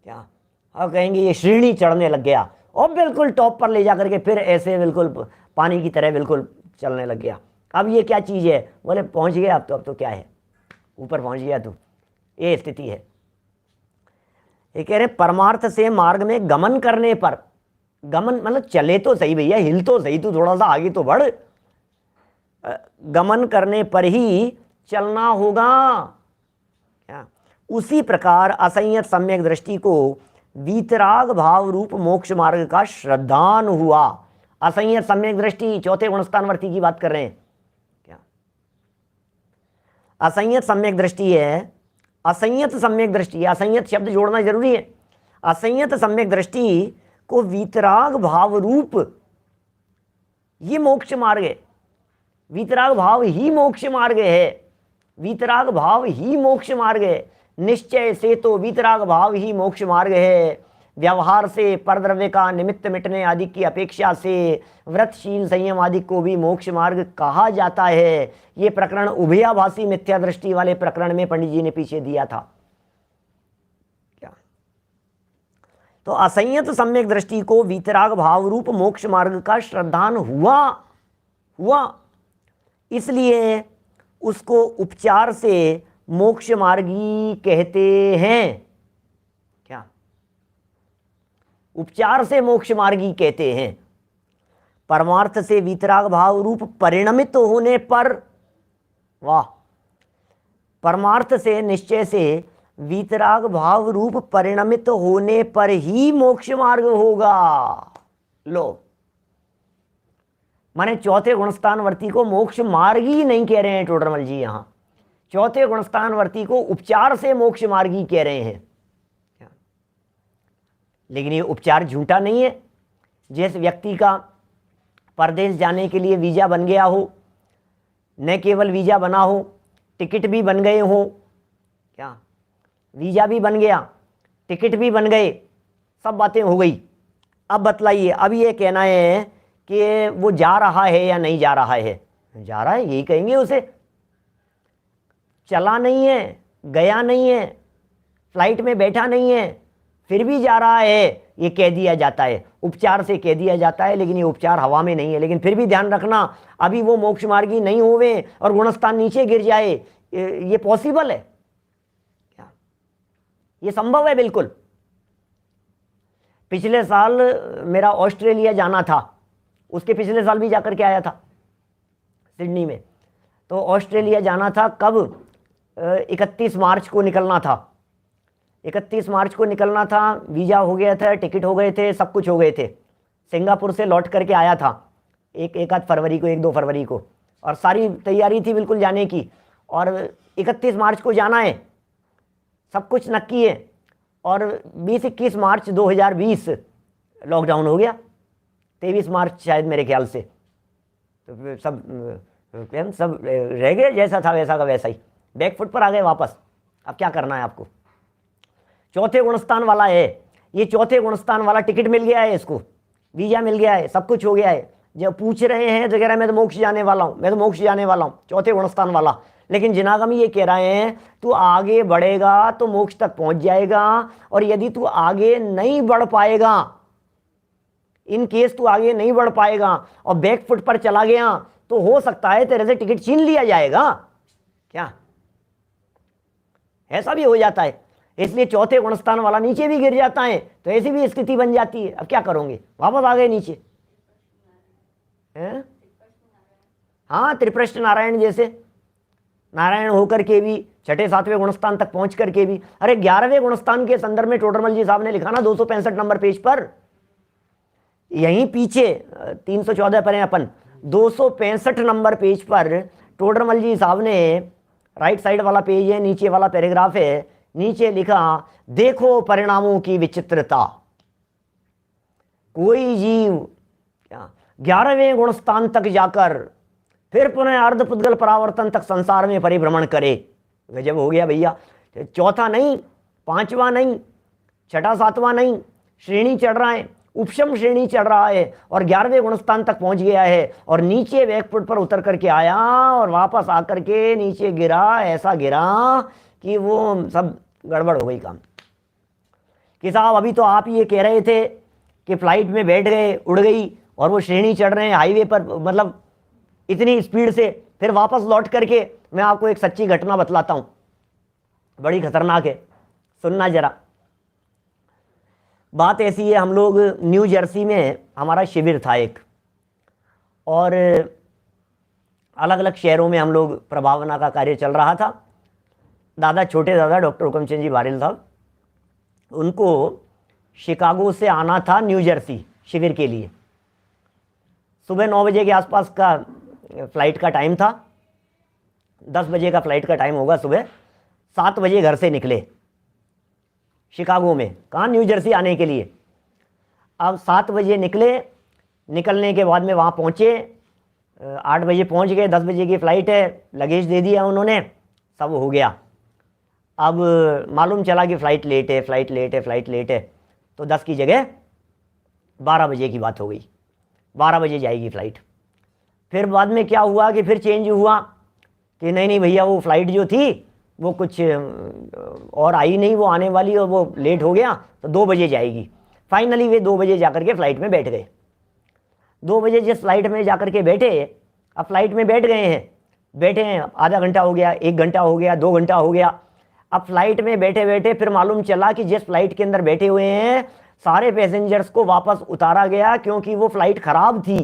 क्या अब कहेंगे ये श्रेणी चढ़ने लग गया, और बिल्कुल टॉप पर ले जाकर के फिर ऐसे बिल्कुल पानी की तरह बिल्कुल चलने लग गया। अब ये क्या चीज़ है? बोले पहुंच गया, अब तो क्या है, ऊपर पहुंच गया तू। ये स्थिति है। ये कह रहे परमार्थ से मार्ग में गमन करने पर, गमन मतलब चले तो सही भैया, हिल तो सही, तू थोड़ा सा आगे तो बढ़। गमन करने पर ही चलना होगा। क्या? उसी प्रकार असंयत सम्यक दृष्टि को वीतराग भाव रूप मोक्ष मार्ग का श्रद्धान हुआ। असंयत सम्यक दृष्टि, चौथे गुणस्थानवर्ती की बात कर रहे हैं। क्या असंयत सम्यक दृष्टि है? असंयत सम्यक दृष्टि, असंयत शब्द जोड़ना जरूरी है। असंयत सम्यक दृष्टि को वीतराग भाव रूप, ये मोक्ष मार्ग है। वीतराग भाव ही मोक्ष मार्ग है। वीतराग भाव ही मोक्ष मार्ग है। निश्चय से तो वीतराग भाव ही मोक्ष मार्ग है। व्यवहार से, परद्रव्य का निमित्त मिटने आदि की अपेक्षा से व्रतशील संयम आदि को भी मोक्ष मार्ग कहा जाता है। ये प्रकरण उभयाभासी मिथ्या दृष्टि वाले प्रकरण में पंडित जी ने पीछे दिया था। क्या? तो असंयत सम्यक दृष्टि को वीतराग भाव रूप मोक्ष मार्ग का श्रद्धान हुआ, इसलिए उसको उपचार से मोक्ष मार्गी कहते हैं। क्या? उपचार से मोक्ष मार्गी कहते हैं। परमार्थ से वीतराग भाव रूप परिणमित होने पर, वाह, परमार्थ से, निश्चय से वीतराग भाव रूप परिणमित होने पर ही मोक्ष मार्ग होगा। लो, माने चौथे गुणस्थानवर्ती को मोक्ष मार्गी नहीं कह रहे हैं टोडरमल जी। यहां चौथे गुणस्थानवर्ती को उपचार से मोक्ष मार्गी कह रहे हैं। लेकिन ये उपचार झूठा नहीं है। जिस व्यक्ति का परदेश जाने के लिए वीज़ा बन गया हो, न केवल वीज़ा बना हो, टिकट भी बन गए हो, क्या वीज़ा भी बन गया, टिकट भी बन गए, सब बातें हो गई। अब बतलाइए, अब ये कहना है कि वो जा रहा है या नहीं जा रहा है। जा रहा है यही कहेंगे उसे, चला नहीं है, गया नहीं है, फ्लाइट में बैठा नहीं है, फिर भी जा रहा है, ये कह दिया जाता है, उपचार से कह दिया जाता है, लेकिन ये उपचार हवा में नहीं है। लेकिन फिर भी ध्यान रखना, अभी वो मोक्ष मार्गी नहीं हुए और गुणस्थान नीचे गिर जाए, ये पॉसिबल है क्या? ये संभव है बिल्कुल। पिछले साल मेरा ऑस्ट्रेलिया जाना था, उसके पिछले साल भी जाकर के आया था सिडनी में। तो ऑस्ट्रेलिया जाना था कब? 31 मार्च को निकलना था। 31 मार्च को निकलना था, वीज़ा हो गया था, टिकट हो गए थे, सब कुछ हो गए थे। सिंगापुर से लौट करके आया था एक आध फरवरी को, 1-2 फरवरी को, और सारी तैयारी थी बिल्कुल जाने की। और 31 मार्च को जाना है, सब कुछ नक्की है। और 20-21 मार्च 2020 लॉकडाउन हो गया, 23 मार्च शायद मेरे ख्याल से। तो सब रह गए, जैसा था वैसा का वैसा ही, बैक फुट पर आ गए वापस। अब क्या करना है आपको? चौथे गुणस्थान वाला है ये, चौथे गुणस्थान वाला टिकट मिल गया है इसको, वीज़ा मिल गया है, सब कुछ हो गया है। जब पूछ रहे हैं तो कह रहा है मैं तो मोक्ष जाने वाला हूँ, मैं तो मोक्ष जाने वाला हूँ, चौथे गुणस्थान वाला। लेकिन जिनागम ये कह रहे हैं तू आगे बढ़ेगा तो मोक्ष तक पहुंच जाएगा, और यदि तू आगे नहीं बढ़ पाएगा, इन केस तू आगे नहीं बढ़ पाएगा और बैक फुट पर चला गया, तो हो सकता है तेरे से टिकट छीन लिया जाएगा। क्या ऐसा भी हो जाता है? इसलिए चौथे गुणस्थान वाला नीचे भी गिर जाता है, तो ऐसी भी स्थिति बन जाती है। अब क्या करोगे? वापस आ गए नीचे। हाँ, त्रिप्रष्ट नारायण जैसे नारायण होकर के भी, छठे 7वें गुणस्थान तक पहुंच करके भी। अरे 11वें गुणस्थान के संदर्भ में टोडरमल जी साहब ने लिखा ना 265 नंबर पेज पर, यहीं पीछे 314 पर हैं अपन, 265 नंबर पेज पर टोडरमल जी साहब ने, राइट साइड वाला पेज है, नीचे वाला पैराग्राफ है, नीचे लिखा देखो परिणामों की विचित्रता। कोई जीव क्या 11वें गुणस्थान तक जाकर फिर पुनः अर्धपुद्गल परावर्तन तक संसार में परिभ्रमण करे। गजब हो गया भैया। चौथा नहीं, 5वां नहीं, छठा 7वां नहीं, श्रेणी चढ़ रहा है, उपशम श्रेणी चढ़ रहा है, और 11वें गुणस्थान तक पहुंच गया है, और नीचे बैकफुट पर उतर करके आया और वापस आकर के नीचे गिरा। ऐसा गिरा कि वो सब गड़बड़ हो गई काम। कि साहब अभी तो आप ये कह रहे थे कि फ्लाइट में बैठ गए, उड़ गई, और वो श्रेणी चढ़ रहे हैं हाईवे पर, मतलब इतनी स्पीड से। फिर वापस लौट करके मैं आपको एक सच्ची घटना बतलाता हूँ, बड़ी खतरनाक है, सुनना जरा। बात ऐसी है, हम लोग न्यू जर्सी में हमारा शिविर था एक, और अलग अलग शहरों में हम लोग प्रभावना का कार्य चल रहा था। दादा, छोटे दादा डॉक्टर हुकमचंद जी बारेल साहब, उनको शिकागो से आना था न्यू जर्सी शिविर के लिए। सुबह 9 बजे के आसपास का फ्लाइट का टाइम था, 10 बजे का फ्लाइट का टाइम होगा सुबह। 7 बजे घर से निकले शिकागो में, कहाँ, न्यू जर्सी आने के लिए। अब 7 बजे निकले, निकलने के बाद में वहाँ पहुँचे, 8 बजे पहुँच गए, 10 बजे की फ़्लाइट है, लगेज दे दिया उन्होंने, सब हो गया। अब मालूम चला कि फ़्लाइट लेट है, फ़्लाइट लेट है, फ़्लाइट लेट है, तो 10 की जगह 12 बजे की बात हो गई, 12 बजे जाएगी फ़्लाइट। फिर बाद में क्या हुआ कि फिर चेंज हुआ कि नहीं नहीं भैया, वो फ़्लाइट जो थी वो कुछ और आई नहीं, वो आने वाली, और वो लेट हो गया, तो 2 बजे जाएगी। फाइनली वे 2 बजे जाकर के फ़्लाइट में बैठ गए। 2 बजे जिस फ्लाइट में जाकर के बैठे, अब फ्लाइट में बैठ गए हैं, बैठे हैं, आधा घंटा हो गया, 1 घंटा हो गया, 2 घंटा हो गया। अब फ्लाइट में बैठे बैठे फिर मालूम चला कि जिस फ्लाइट के अंदर बैठे हुए हैं सारे पैसेंजर्स को वापस उतारा गया, क्योंकि वो फ्लाइट खराब थी।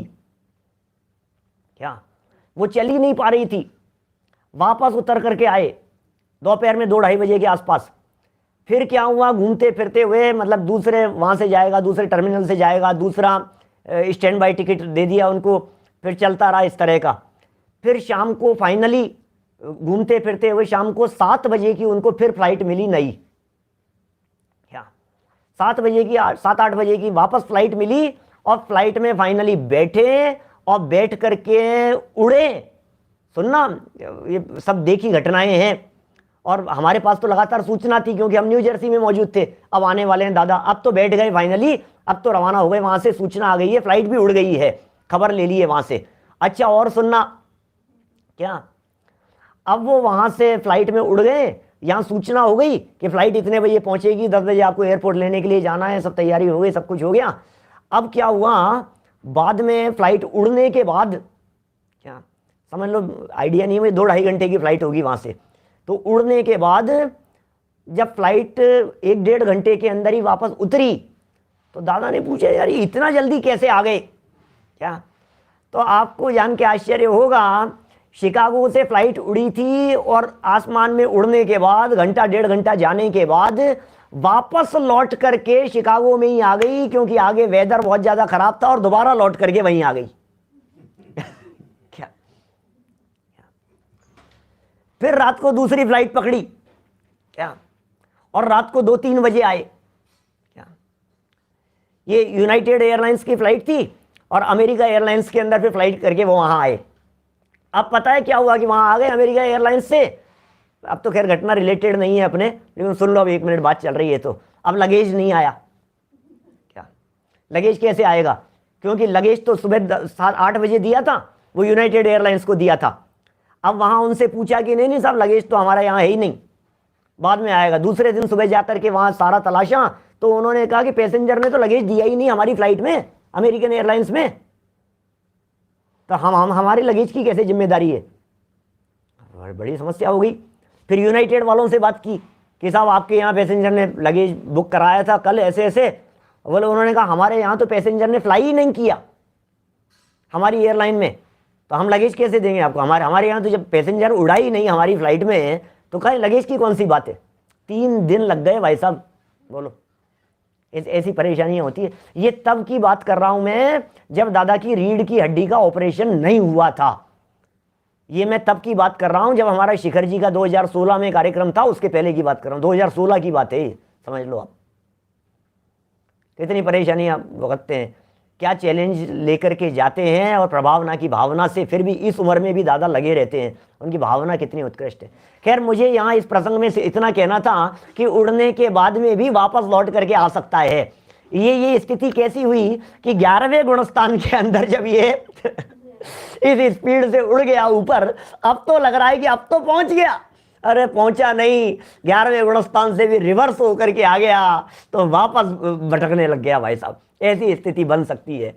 क्या वो चल ही नहीं पा रही थी। वापस उतर करके आए दोपहर में 2-2:30 बजे के आसपास। फिर क्या हुआ, घूमते फिरते हुए, मतलब दूसरे वहाँ से जाएगा, दूसरे टर्मिनल से जाएगा, दूसरा स्टैंड बाई टिकट दे दिया उनको, फिर चलता रहा इस तरह का। फिर शाम को फाइनली घूमते फिरते हुए शाम को 7 बजे की उनको फिर फ्लाइट मिली नई। क्या 7 बजे की, 7-8 बजे की वापस फ्लाइट मिली, और फ्लाइट में फाइनली बैठे और बैठ करके उड़े। सुनना, ये सब देखी घटनाएं हैं और हमारे पास तो लगातार सूचना थी क्योंकि हम न्यू जर्सी में मौजूद थे। अब आने वाले हैं दादा, अब तो बैठ गए फाइनली, अब तो रवाना हो गए, वहां से सूचना आ गई है, फ्लाइट भी उड़ गई है, खबर ले ली है वहां से। अच्छा और सुनना, क्या अब वो वहां से फ्लाइट में उड़ गए, यहाँ सूचना हो गई कि फ्लाइट इतने बजे पहुंचेगी, 10 बजे आपको एयरपोर्ट लेने के लिए जाना है, सब तैयारी हो गई, सब कुछ हो गया। अब क्या हुआ, बाद में फ्लाइट उड़ने के बाद, क्या समझ लो आइडिया नहीं है, 2-2.5 घंटे की फ्लाइट होगी वहां से, तो उड़ने के बाद जब फ्लाइट 1-1.5 घंटे के अंदर ही वापस उतरी तो दादा ने पूछा यार इतना जल्दी कैसे आ गए। क्या, तो आपको जान के आश्चर्य होगा, शिकागो से फ्लाइट उड़ी थी और आसमान में उड़ने के बाद 1-1.5 घंटा जाने के बाद वापस लौट करके शिकागो में ही आ गई, क्योंकि आगे वेदर बहुत ज्यादा खराब था और दोबारा लौट करके वहीं आ गई। क्या, फिर रात को दूसरी फ्लाइट पकड़ी, क्या, और रात को 2-3 बजे आए। क्या, ये यूनाइटेड एयरलाइंस की फ्लाइट थी और अमेरिका एयरलाइंस के अंदर फिर फ्लाइट करके वो वहां आए। अब पता है क्या हुआ कि वहां आ गए अमेरिका एयरलाइंस से। अब तो खैर घटना रिलेटेड नहीं है अपने, लेकिन सुन लो, अब 1 मिनट बात चल रही है तो अब लगेज नहीं आया। क्या, लगेज कैसे आएगा, क्योंकि लगेज तो सुबह 7-8 बजे दिया था, वो यूनाइटेड एयरलाइंस को दिया था। अब वहां उनसे पूछा कि नहीं नहीं साहब, लगेज तो हमारा यहाँ है ही नहीं, बाद में आएगा। दूसरे दिन सुबह जाकर के वहां सारा तलाशा, तो उन्होंने कहा कि पैसेंजर ने तो लगेज दिया ही नहीं हमारी फ्लाइट में, अमेरिकन एयरलाइंस में, तो हम हमारे लगेज की कैसे जिम्मेदारी है। बड़ी समस्या हो गई। फिर यूनाइटेड वालों से बात की कि साहब आपके यहाँ पैसेंजर ने लगेज बुक कराया था कल ऐसे ऐसे, बोले, उन्होंने कहा हमारे यहाँ तो पैसेंजर ने फ्लाई ही नहीं किया हमारी एयरलाइन में, तो हम लगेज कैसे देंगे आपको। हमारे यहाँ तो जब पैसेंजर उड़ा ही नहीं हमारी फ्लाइट में, तो कहीं लगेज की कौन सी बात है। 3 दिन लग गए भाई साहब, बोलो ऐसी परेशानियां होती है। ये तब की बात कर रहा हूं मैं जब दादा की रीढ़ की हड्डी का ऑपरेशन नहीं हुआ था। ये मैं तब की बात कर रहा हूं जब हमारा शिखर जी का 2016 में कार्यक्रम था, उसके पहले की बात कर रहा हूं, 2016 की बात है, समझ लो आप कितनी परेशानियां भुगतते हैं, क्या चैलेंज लेकर के जाते हैं, और प्रभावना की भावना से फिर भी इस उम्र में भी दादा लगे रहते हैं, उनकी भावना कितनी उत्कृष्ट है। खैर मुझे यहाँ इस प्रसंग में से इतना कहना था कि उड़ने के बाद में भी वापस लौट करके आ सकता है। ये स्थिति कैसी हुई कि 11वें गुणस्थान के अंदर जब ये इस स्पीड से उड़ गया ऊपर, अब तो लग रहा है कि अब तो पहुंच गया, अरे पहुंचा नहीं, 11वें गुणस्थान से भी रिवर्स होकर के आ गया, तो वापस भटकने लग गया भाई साहब। ऐसी स्थिति बन सकती है।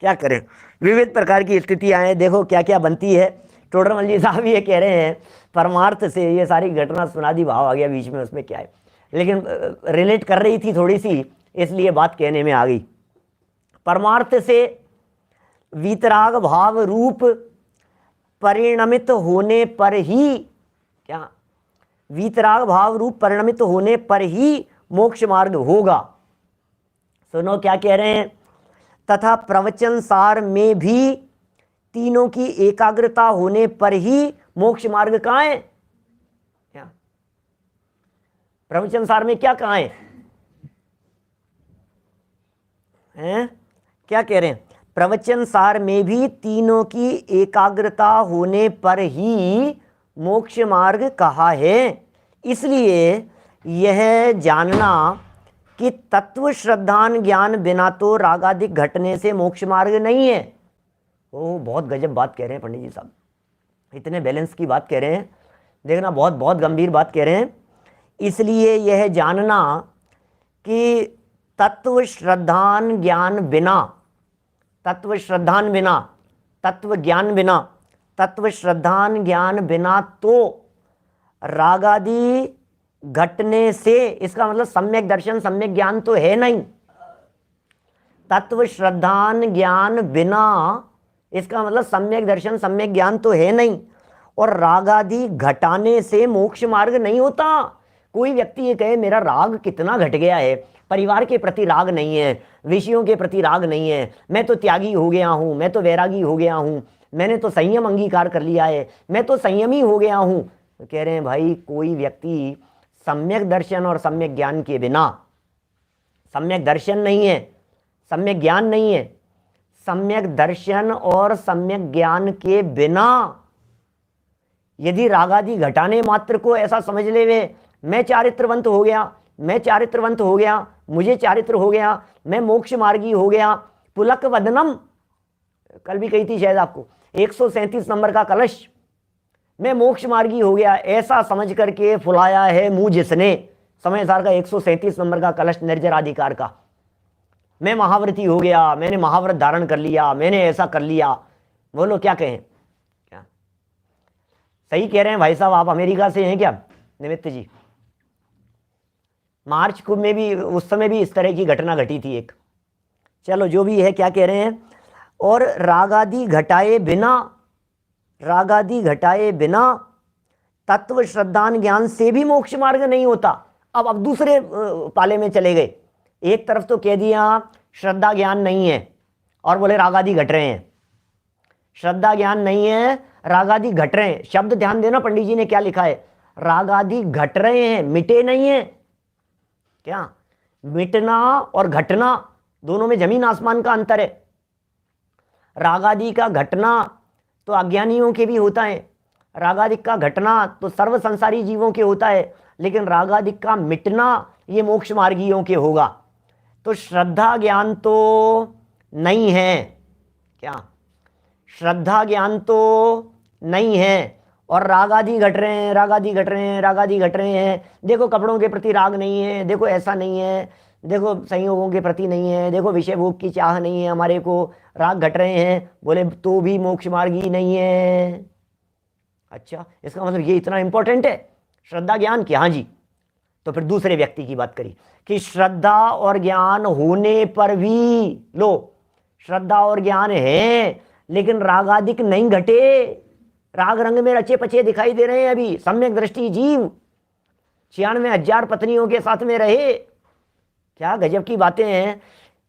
क्या करें, विविध प्रकार की स्थितियां हैं, देखो क्या क्या बनती है। टोडरमल जी साहब ये कह रहे हैं परमार्थ से, ये सारी घटना सुना दी, भाव आ गया बीच में, उसमें क्या है, लेकिन रिलेट कर रही थी थोड़ी सी, इसलिए बात कहने में आ गई। परमार्थ से वीतराग भाव रूप परिणमित होने पर ही, क्या, वीतराग भाव रूप परिणमित होने पर ही मोक्ष मार्ग होगा। सुनो क्या कह रहे हैं, तथा प्रवचन सार में भी तीनों की एकाग्रता होने पर ही मोक्ष मार्ग कहाँ है। क्या, प्रवचन सार में क्या कहाँ है? क्या कह रहे हैं, प्रवचन सार में भी तीनों की एकाग्रता होने पर ही मोक्ष मार्ग कहा है। इसलिए यह जानना कि तत्व श्रद्धान ज्ञान बिना तो रागादिक घटने से मोक्ष मार्ग नहीं है। ओ बहुत गजब बात कह रहे हैं पंडित जी साहब, इतने बैलेंस की बात कह रहे हैं, देखना बहुत बहुत गंभीर बात कह रहे हैं। इसलिए यह जानना कि तत्व श्रद्धान ज्ञान बिना, तत्व श्रद्धान बिना, तत्व ज्ञान बिना, तत्व श्रद्धान ज्ञान बिना तो रागादि घटने से, इसका मतलब सम्यक दर्शन सम्यक ज्ञान तो है नहीं। तत्व श्रद्धान ज्ञान बिना, इसका मतलब सम्यक दर्शन सम्यक ज्ञान तो है नहीं, और रागादि घटाने से मोक्ष मार्ग नहीं होता। कोई व्यक्ति ये कहे मेरा राग कितना घट गया है, परिवार के प्रति राग नहीं है, विषयों के प्रति राग नहीं है, मैं तो त्यागी हो गया हूं, मैं तो वैरागी हो गया हूं, मैंने तो संयम अंगीकार कर लिया है, मैं तो संयमी हो गया हूं, तो कह रहे हैं भाई कोई व्यक्ति सम्यक दर्शन और सम्यक ज्ञान के बिना, सम्यक दर्शन नहीं है, सम्यक ज्ञान नहीं है, सम्यक दर्शन और सम्यक ज्ञान के बिना यदि रागादि घटाने मात्र को ऐसा समझ ले वे मैं चारित्रवंत हो गया, मैं चारित्रवंत हो गया, मुझे चारित्र हो गया, मैं मोक्ष मार्गी हो गया, पुलक वदनम, कल भी कही थी शायद आपको, 137 नंबर का कलश, मैं मोक्ष मार्गी हो गया, ऐसा समझ करके फुलाया है मुंह जिसने समय सार का 137 नंबर का कलश निर्जराधिकार का। मैं महाव्रती हो गया, मैंने महाव्रत धारण कर लिया, मैंने ऐसा कर लिया। बोलो क्या कहें? क्या सही कह रहे हैं भाई साहब? आप अमेरिका से हैं क्या निमित्त जी? मार्च को में भी उस समय भी इस तरह की घटना घटी थी एक। चलो जो भी है, क्या कह रहे हैं? और रागादि घटाए बिना, रागादि घटाए बिना तत्व श्रद्धान ज्ञान से भी मोक्ष मार्ग नहीं होता। अब दूसरे पाले में चले गए। एक तरफ तो कह दिया श्रद्धा ज्ञान नहीं है और बोले रागादि घट रहे हैं, श्रद्धा ज्ञान नहीं है, रागादि घट रहे हैं। शब्द ध्यान देना, पंडित जी ने क्या लिखा है, रागादि घट रहे हैं, मिटे नहीं है। क्या मिटना और घटना दोनों में जमीन आसमान का अंतर है। रागादि का घटना तो अज्ञानियों के भी होता है, रागादिक का घटना तो सर्व संसारी जीवों के होता है, लेकिन रागादिक का मिटना ये मोक्ष मार्गियों के होगा। तो श्रद्धा ज्ञान तो नहीं है, क्या श्रद्धा ज्ञान तो नहीं है, और रागादि घट रहे हैं, रागादि घट रहे हैं, रागादि घट रहे हैं। देखो कपड़ों के प्रति राग नहीं है, देखो ऐसा नहीं है, देखो संयोगों के प्रति नहीं है, देखो विषय भोग की चाह नहीं है, हमारे को राग घट रहे हैं, बोले तो भी मोक्ष मार्गी नहीं है। अच्छा, इसका मतलब ये इतना इंपॉर्टेंट है श्रद्धा ज्ञान की? हाँ जी। तो फिर दूसरे व्यक्ति की बात करी कि श्रद्धा और ज्ञान होने पर भी, लो श्रद्धा और ज्ञान है लेकिन रागादिक नहीं घटे, राग रंग में रचे पचे दिखाई दे रहे हैं अभी। सम्यक दृष्टि जीव 96,000 पत्नियों के साथ में रहे, क्या गजब की बातें हैं।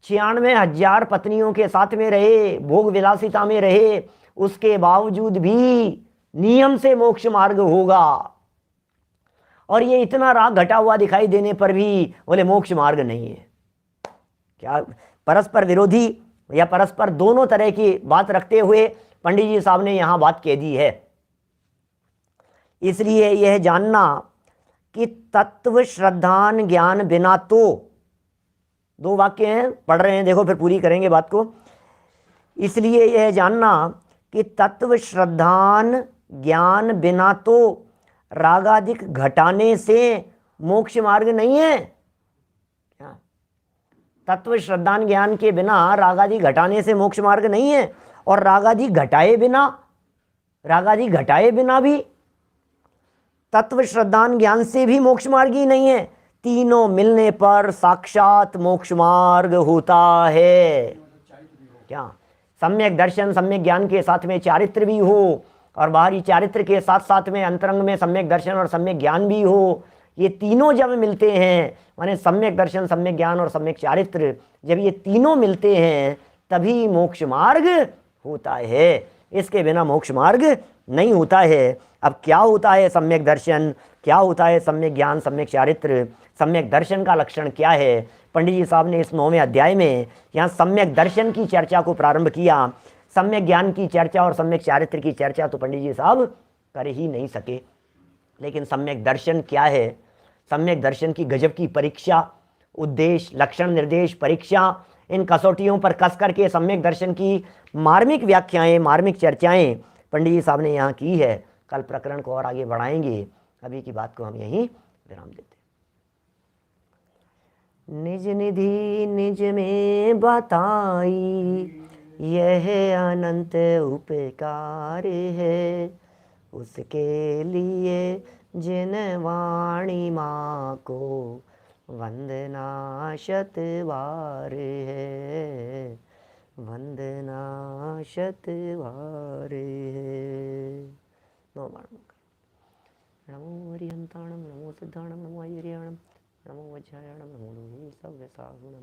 96,000 पत्नियों के साथ में रहे, भोग विलासिता में रहे, उसके बावजूद भी नियम से मोक्ष मार्ग होगा। और ये इतना राग घटा हुआ दिखाई देने पर भी बोले मोक्ष मार्ग नहीं है। क्या परस्पर विरोधी या परस्पर दोनों तरह की बात रखते हुए पंडित जी साहब ने यहां बात कह दी है। इसलिए यह जानना कि तत्व श्रद्धान ज्ञान बिना, तो दो वाक्य हैं, पढ़ रहे हैं, देखो फिर पूरी करेंगे बात को। इसलिए यह जानना कि तत्व श्रद्धान ज्ञान बिना तो रागादिक घटाने से मोक्ष मार्ग नहीं है। क्या तत्व श्रद्धान ज्ञान के बिना रागादि घटाने से मोक्ष मार्ग नहीं है, और रागादि घटाए बिना, रागादि घटाए बिना भी तत्व श्रद्धान ज्ञान से भी मोक्ष मार्ग ही नहीं है। तीनों मिलने पर साक्षात मोक्ष मार्ग होता है। क्या सम्यक दर्शन सम्यक ज्ञान के साथ में चारित्र भी हो, और बाहरी चारित्र के साथ साथ में अंतरंग में सम्यक दर्शन और सम्यक ज्ञान भी हो, ये तीनों जब मिलते हैं, माने सम्यक दर्शन सम्यक ज्ञान और सम्यक चारित्र, जब ये तीनों मिलते हैं तभी मोक्ष मार्ग होता है। इसके बिना मोक्ष मार्ग नहीं होता है। अब क्या होता है सम्यक दर्शन, क्या होता है सम्यक ज्ञान सम्यक चारित्र? सम्यक दर्शन का लक्षण क्या है? पंडित जी साहब ने इस 9वें अध्याय में यहाँ सम्यक दर्शन की चर्चा को प्रारंभ किया। सम्यक ज्ञान की चर्चा और सम्यक चारित्र की चर्चा तो पंडित जी साहब कर ही नहीं सके, लेकिन सम्यक दर्शन क्या है, सम्यक दर्शन की गजब की परीक्षा, उद्देश्य लक्षण निर्देश परीक्षा, इन कसौटियों पर कस करके सम्यक दर्शन की मार्मिक व्याख्याएं मार्मिक चर्चाएं पंडित जी साहब ने यहाँ की है। कल प्रकरण को और आगे बढ़ाएंगे, अभी की बात को हम यहीं विराम देते। निज निधि निज में बताई, यह अनंत उपकार है, उसके लिए जिन वाणी माँ को वंदना शत बार है, वंदना शत बार है। नमो हरिहंताणम, नमो सिद्धाणम, नमो आयुर्याणम, नमो वज्रायणम, नमो सव्यसागुणम।